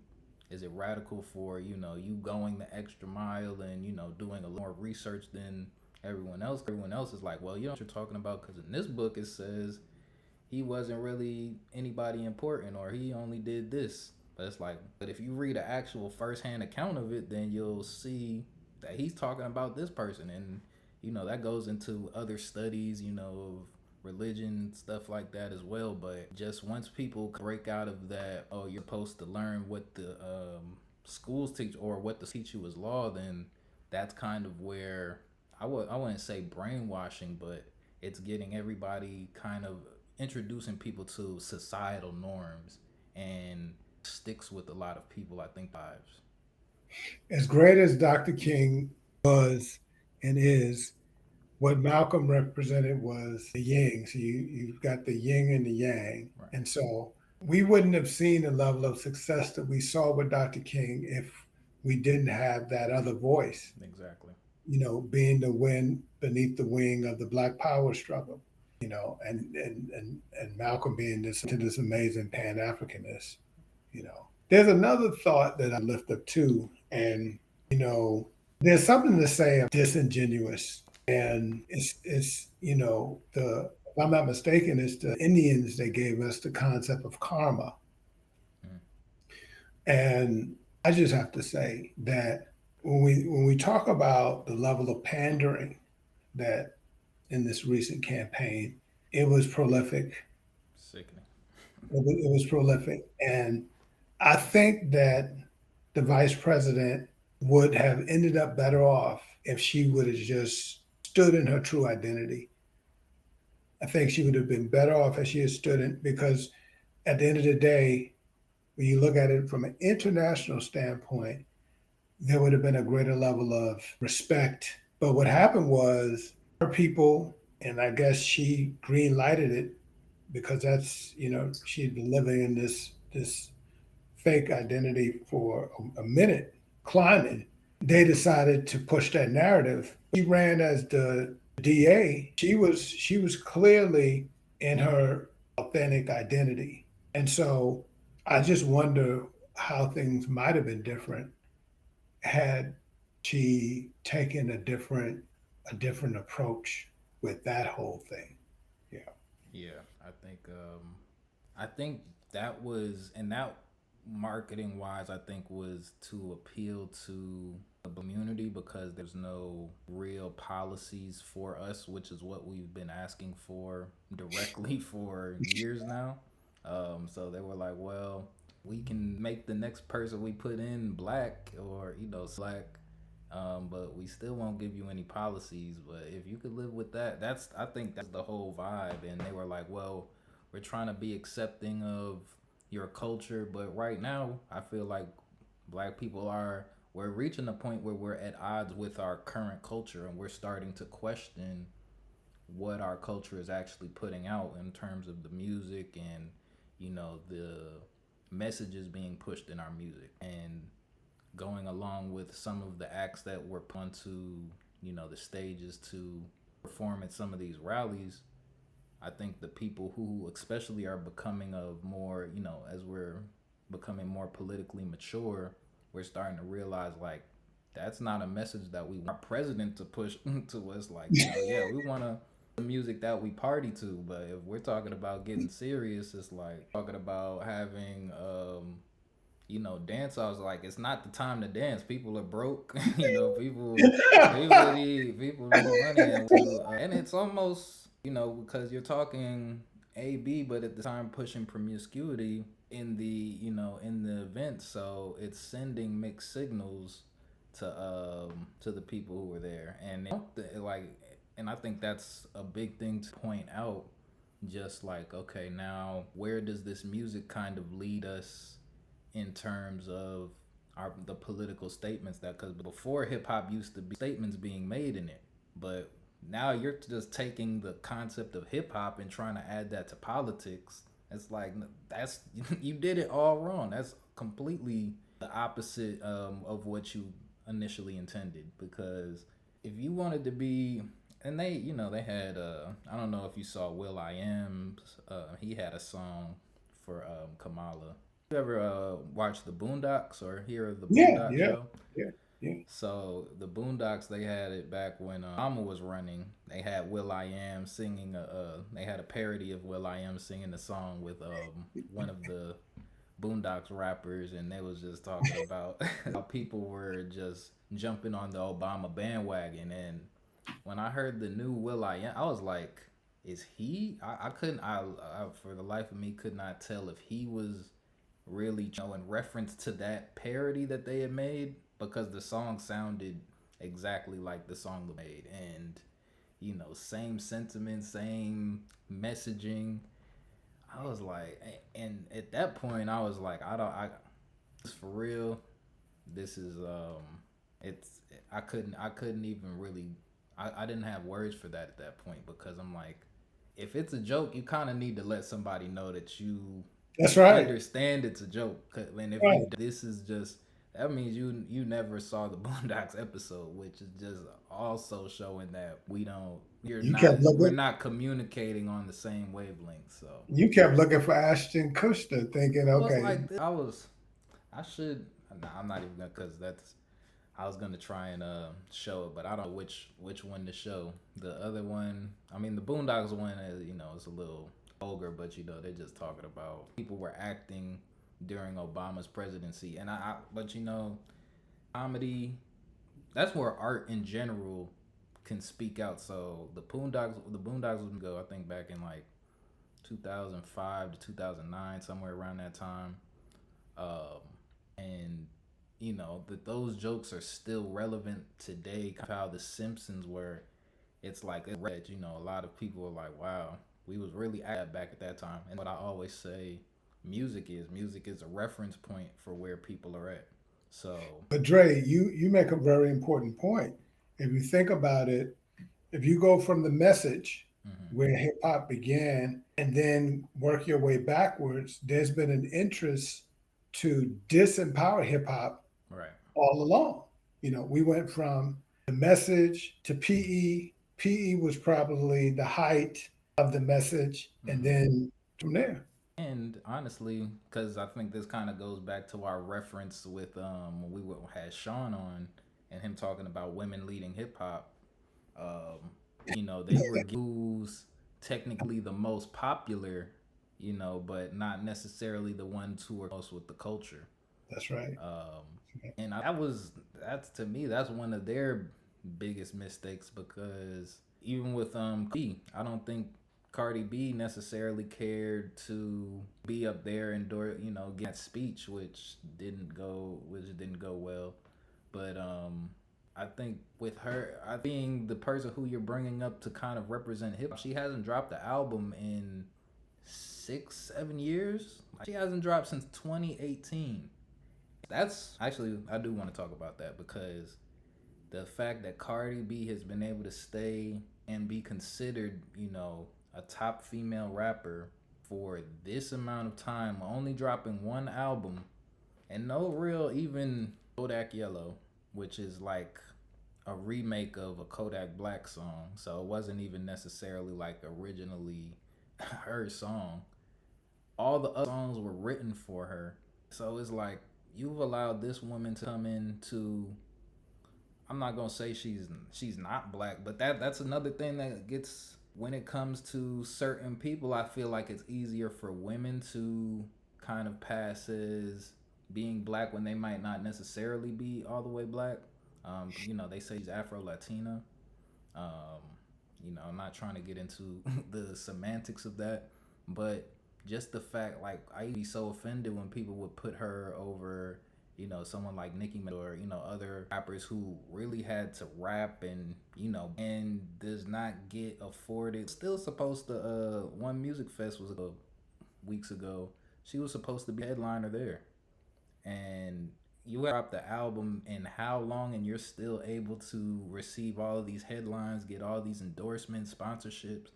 is it radical for you going the extra mile and doing a lot more research than everyone else? Everyone else is like, well, you know what you're talking about, because in this book it says he wasn't really anybody important, or he only did this. But it's like, but if you read an actual first-hand account of it, then you'll see that he's talking about this person. And that goes into other studies of religion, stuff like that as well. But just once people break out of that, oh, you're supposed to learn what the schools teach, or what the teach you as law, then that's kind of where I wouldn't say brainwashing, but it's getting everybody, kind of introducing people to societal norms, and sticks with a lot of people, I think, lives. As great as Dr. King was and is, what Malcolm represented was the yin. So you've got the yin and the yang. Right. And so we wouldn't have seen the level of success that we saw with Dr. King if we didn't have that other voice, Exactly. being the wind beneath the wing of the Black Power struggle, and Malcolm being this amazing Pan Africanist. There's another thought that I lift up too, and there's something to say of disingenuous, and it's if I'm not mistaken, it's the Indians that gave us the concept of karma, Mm. and I just have to say that when we talk about the level of pandering that in this recent campaign, it was prolific. Sickening. It was prolific, and I think that the vice president would have ended up better off if she would have just stood in her true identity. I think she would have been better off if she had stood in, because at the end of the day, when you look at it from an international standpoint, there would have been a greater level of respect. But what happened was her people, and I guess she green lighted it because that's, she'd been living in this fake identity for a minute, climbing. They decided to push that narrative. She ran as the DA. She was clearly in her authentic identity, and so I just wonder how things might have been different had she taken a different approach with that whole thing. Yeah, I think that was, and that marketing wise, I think was to appeal to the community because there's no real policies for us, which is what we've been asking for directly for years now. So they were like, well, we can make the next person we put in black or black, but we still won't give you any policies. But if you could live with that, I think that's the whole vibe. And they were like, well, we're trying to be accepting of your culture, but right now I feel like black people are we're reaching a point where we're at odds with our current culture and we're starting to question what our culture is actually putting out in terms of the music and the messages being pushed in our music, and going along with some of the acts that were put onto the stages to perform at some of these rallies. I think the people who especially are becoming of more, as we're becoming more politically mature, we're starting to realize like that's not a message that we want our president to push to us. Like, yeah, we want to the music that we party to, but if we're talking about getting serious, it's like talking about having dance offs. Like, it's not the time to dance. People are broke. People need money, and it's almost because you're talking AB, but at the time pushing promiscuity in the event, so it's sending mixed signals to the people who were there, and and I think that's a big thing to point out. Just like, okay, now where does this music kind of lead us in terms of the political statements that, because before hip hop used to be statements being made in it, but now you're just taking the concept of hip hop and trying to add that to politics. It's like that's you did it all wrong. That's completely the opposite of what you initially intended. Because if you wanted to be, and they had I don't know if you saw Will I Am, he had a song for Kamala. You ever watch the Boondocks or hear of the Yeah, Boondock yeah, show? yeah, yeah. So the Boondocks, they had it back when Obama was running. They had Will I Am singing they had a parody of Will I Am singing the song with one of the Boondocks rappers, and they was just talking about how people were just jumping on the Obama bandwagon. And when I heard the new Will I Am, I was like, is he? I couldn't. I for the life of me could not tell if he was really in reference to that parody that they had made, because the song sounded exactly like the song they made, and same sentiment, same messaging. I was like, and at that point I was like, I for real, this is it's I couldn't even really, I didn't have words for that at that point, because I'm like, if it's a joke, you kind of need to let somebody know that you That's right. understand it's a joke. And if Right. you this is just, that means you never saw the Boondocks episode, which is just also showing that You kept we're looking. not communicating on the same wavelength. So You kept looking for Ashton Kutcher, thinking, it was okay, like I should, nah, I'm not even gonna, because that's, I was gonna try and show it, but I don't know which one to show. The other one, I mean, the Boondocks one is, it's a little vulgar, but they're just talking about people were acting during Obama's presidency, and but comedy, that's where art in general can speak out. So the Boondocks would go, I think, back in like 2005 to 2009, somewhere around that time. Um, and that those jokes are still relevant today. How the Simpsons were, it's like a lot of people are like, wow, we was really at back at that time. And what I always say, music is a reference point for where people are at. So but Dre, you make a very important point. If you think about it, if you go from the message mhm, where hip hop began and then work your way backwards, there's been an interest to disempower hip hop right, all along. We went from the message to PE. PE was probably the height of the message, and mhm. then from there. And honestly, because I think this kind of goes back to our reference with when had Sean on, and him talking about women leading hip hop. They were used technically the most popular, but not necessarily the ones who are most with the culture. That's right. Um, and that's to me that's one of their biggest mistakes because even with B, I don't think Cardi B necessarily cared to be up there and get that speech, which didn't go well. But I think with her, I being the person who you're bringing up to kind of represent hip hop, she hasn't dropped the album in 6, 7 years. She hasn't dropped since 2018. That's actually I do want to talk about that because the fact that Cardi B has been able to stay and be considered, a top female rapper for this amount of time, only dropping one album and no real even Kodak Yellow, which is like a remake of a Kodak Black song. So it wasn't even necessarily like originally her song. All the other songs were written for her. So it's like you've allowed this woman to come into, I'm not gonna say she's not black, but that's another thing that gets when it comes to certain people. I feel like it's easier for women to kind of pass as being black when they might not necessarily be all the way black. They say she's Afro Latina. Um, I'm not trying to get into the semantics of that, but just the fact, like, I'd be so offended when people would put her over, someone like Nicki Minaj or other rappers who really had to rap and does not get afforded. Still supposed to. One music fest was weeks ago. She was supposed to be a headliner there, and you drop the album in how long and you're still able to receive all of these headlines, get all these endorsements, sponsorships.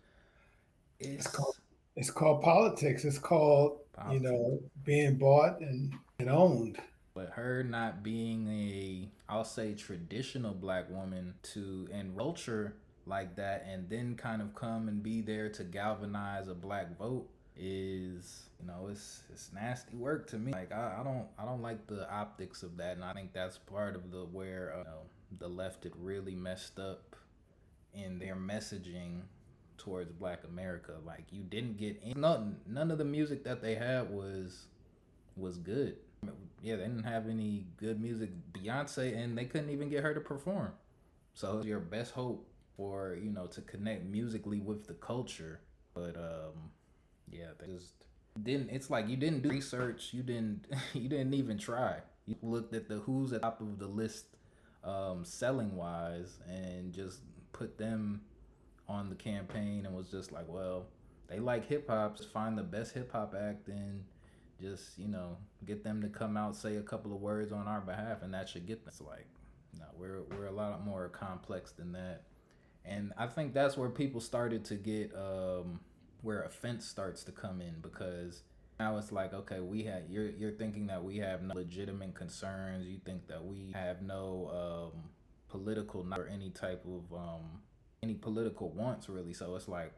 It's called It's it's called politics. It's called, politics. being bought and owned. But her not being I'll say traditional black woman to and culture like that and then kind of come and be there to galvanize a black vote is, it's nasty work to me. Like I don't like the optics of that, and I think that's part of the where the left had really messed up in their messaging towards Black America. Like you didn't get none of the music that they had was good. Yeah, they didn't have any good music. Beyonce, and they couldn't even get her to perform. So your best hope for to connect musically with the culture, but yeah, they just didn't. It's like you didn't do research. You didn't you didn't even try. You looked at the who's at the top of the list, selling wise, and just put them on the campaign and was just like, well, they like hip hop. Just find the best hip hop act and just get them to come out, say a couple of words on our behalf, and that should get them. It's like, no, we're a lot more complex than that, and I think that's where people started to get where offense starts to come in because now it's like, okay, you're thinking that we have no legitimate concerns. You think that we have no political or any type of any political wants really. So it's like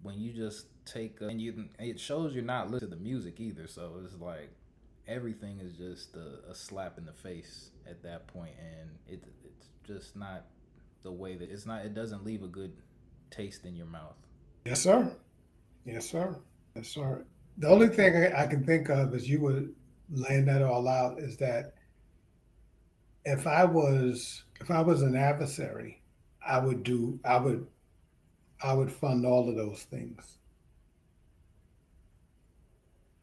when you just and it shows you're not listening to the music either. So it's like everything is just a slap in the face at that point, and it's just not the way that it doesn't leave a good taste in your mouth. Yes, sir. Yes, sir. Yes, sir. The only thing I can think of as you were laying that all out is that if I was an adversary, I would do I would fund all of those things.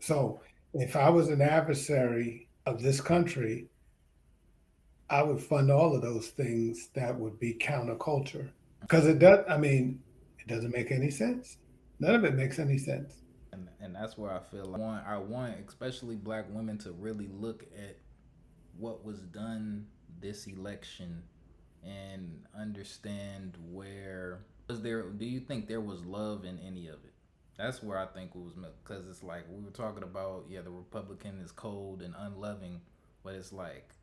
So if I was an adversary of this country, I would fund all of those things that would be counterculture. Because it doesn't make any sense. None of it makes any sense. And that's where I feel like I want especially black women to really look at what was done this election and understand where was there. Do you think there was love in any of it? That's where I think it was, because it's like we were talking about, yeah, the Republican is cold and unloving, but it's like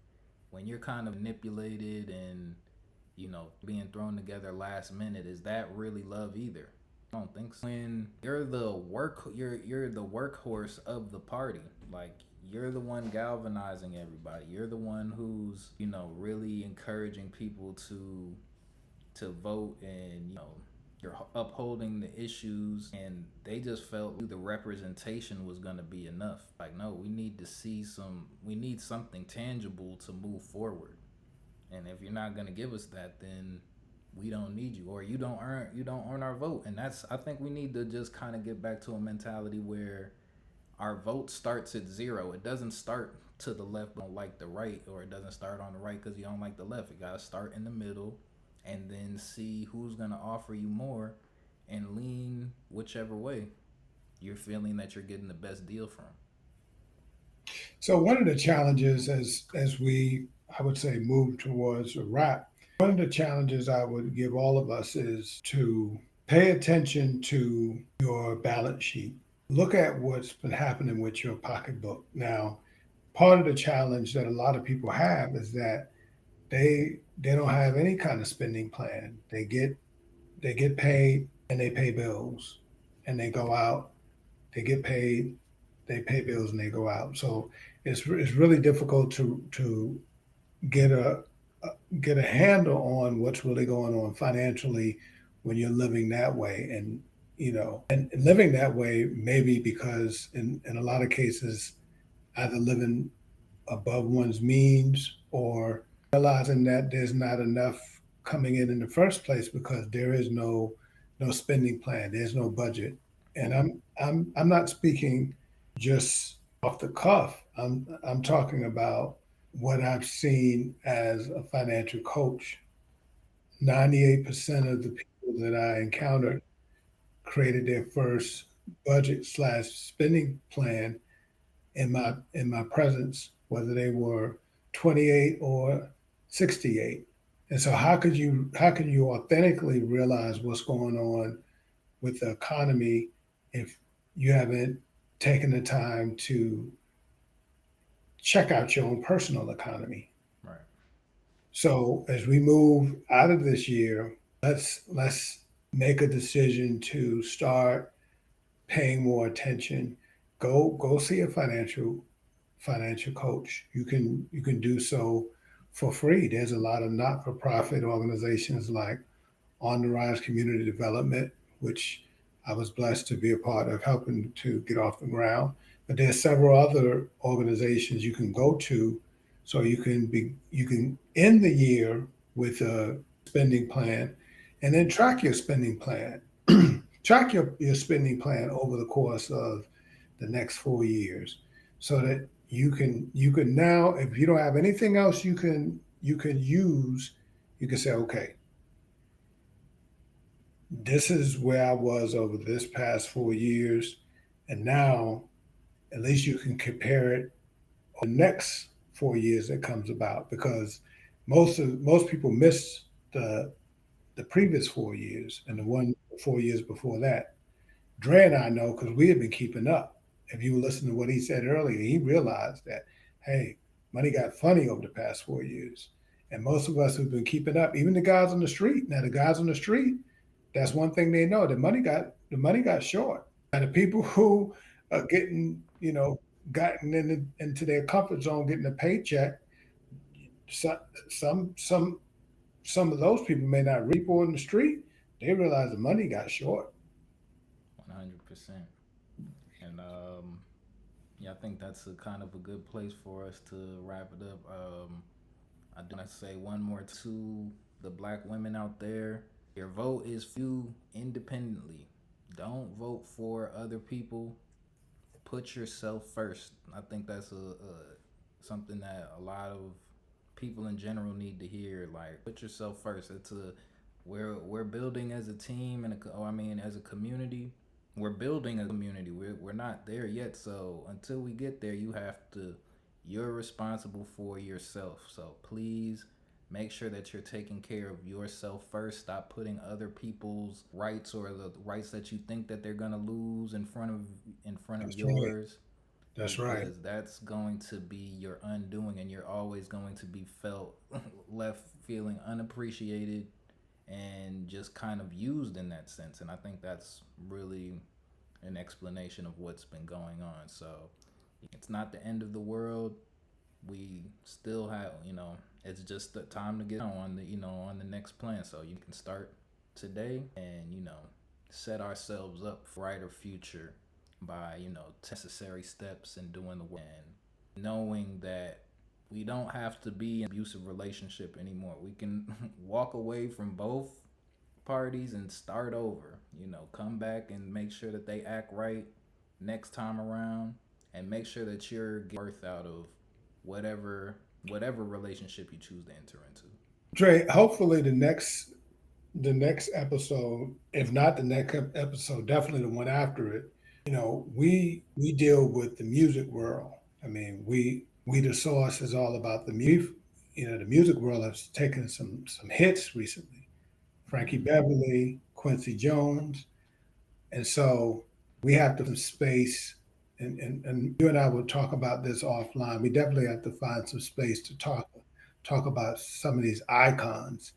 when you're kind of manipulated and being thrown together last minute, is that really love either? I don't think so. When you're the workhorse of the party. Like you're the one galvanizing everybody. You're the one who's really encouraging people to vote and you're upholding the issues, and they just felt the representation was going to be enough. Like, no, we need to see we need something tangible to move forward. And if you're not going to give us that, then we don't need you, or you don't earn our vote. And that's, I think we need to just kind of get back to a mentality where our vote starts at zero. It doesn't start to the left, don't like the right, or it doesn't start on the right because you don't like the left. It got to start in the middle, and then see who's going to offer you more, and lean whichever way you're feeling that you're getting the best deal from. So one of the challenges as we, I would say, move towards a wrap, one of the challenges I would give all of us is to pay attention to your balance sheet. Look at what's been happening with your pocketbook. Now, part of the challenge that a lot of people have is that they don't have any kind of spending plan. They get paid and they pay bills and they go out. They get paid, they pay bills and they go out. So it's really difficult to get get a handle on what's really going on financially when you're living that way. And and living that way maybe because in a lot of cases either living above one's means or realizing that there's not enough coming in the first place because there is no spending plan, there's no budget. And I'm not speaking just off the cuff. I'm talking about what I've seen as a financial coach. 98% of the people that I encountered created their first budget slash spending plan in my presence, whether they were 28 or 68. And so how can you authentically realize what's going on with the economy if you haven't taken the time to check out your own personal economy? Right. So as we move out of this year, let's make a decision to start paying more attention. Go see a financial coach. You can do so for free. There's a lot of not-for-profit organizations like On the Rise Community Development, which I was blessed to be a part of helping to get off the ground. But there's several other organizations you can go to so you can end the year with a spending plan and then track your spending plan. Track your spending plan over the course of the next 4 years so that you can now, if you don't have anything else you can use, you can say, okay, this is where I was over this past 4 years, and now at least you can compare it on the next 4 years that comes about because most people miss the previous 4 years and the 4 years before that. Dre and I know because we have been keeping up. If you listen to what he said earlier, he realized that, hey, money got funny over the past 4 years. And most of us who've been keeping up, even the guys on the street. Now the guys on the street, that's one thing they know. The money got short. Now the people who are getting, gotten into their comfort zone, getting a paycheck, so- some some of those people may not reap on the street. They realize the money got short. 100%. And yeah, I think that's a kind of a good place for us to wrap it up. I do want to say one more to the black women out there. Your vote is for you independently. Don't vote for other people. Put yourself first. I think that's a something that a lot of people in general need to hear. Like, put yourself first. We're building as a team and I mean as a community. We're building a community. We're not there yet. So until we get there, you're responsible for yourself. So please make sure that you're taking care of yourself first. Stop putting other people's rights or the rights that you think that they're gonna lose in front of That's right. yours, That's right. because that's going to be your undoing, and you're always going to be felt left feeling unappreciated and just kind of used in that sense. And I think that's really an explanation of what's been going on. So it's not the end of the world. We still have, it's just the time to get on the next plan. So you can start today and, set ourselves up for a brighter future by, necessary steps and doing the work and knowing that we don't have to be in an abusive relationship anymore. We can walk away from both parties and start over. Come back and make sure that they act right next time around, and make sure that you're getting worth out of whatever relationship you choose to enter into. Dre, hopefully the next episode, if not the next episode, definitely the one after it, we deal with the music world. I mean, we the source is all about the music. The music world has taken some hits recently. Frankie Mm-hmm. Beverly, Quincy Jones, and so we have to space. And you and I will talk about this offline. We definitely have to find some space to talk about some of these icons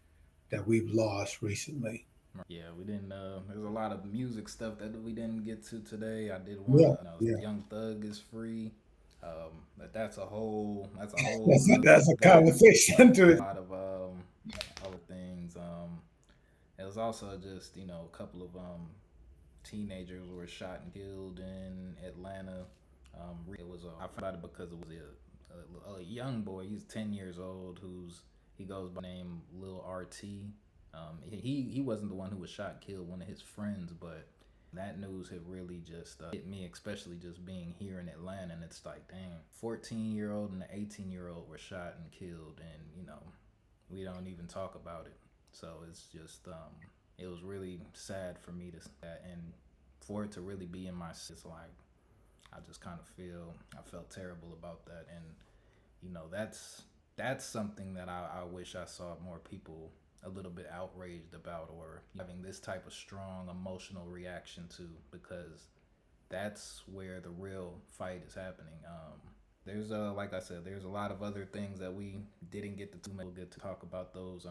that we've lost recently. Yeah, we didn't. There's a lot of music stuff that we didn't get to today. I did want Yeah, to. yeah. Young Thug is free. But that's a whole That's nother that's a discussion. conversation to A it. lot of other things. It was also just a couple of teenagers were shot and killed in Atlanta. It was I found out because it was a young boy. He's 10 years old. He goes by the name Lil RT. He wasn't the one who was shot and killed. One of his friends, but that news had really just hit me, especially just being here in Atlanta. And it's like, dang, 14-year-old and an 18-year-old were shot and killed, and we don't even talk about it. So it's just it was really sad for me to see that, and for it to really be in my, it's like I just kind of I felt terrible about that, and that's something that I wish I saw more people a little bit outraged about, or having this type of strong emotional reaction to, because that's where the real fight is happening. There's like I said, there's a lot of other things that we didn't get to. We'll get to talk about those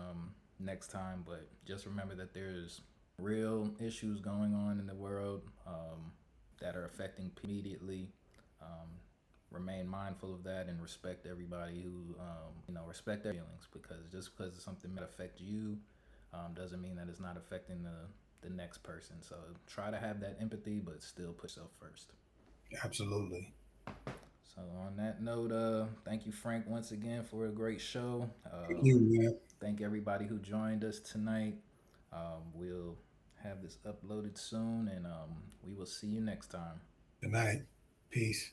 next time, but just remember that there's real issues going on in the world that are affecting immediately. Um, Remain mindful of that and respect everybody who respect their feelings, because just because something might affect you doesn't mean that it's not affecting the next person. So try to have that empathy, but still put yourself first. Absolutely. So on that note, thank you, Frank, once again for a great show. You, man. Thank everybody who joined us tonight. We'll have this uploaded soon, and we will see you next time. Good night. Peace.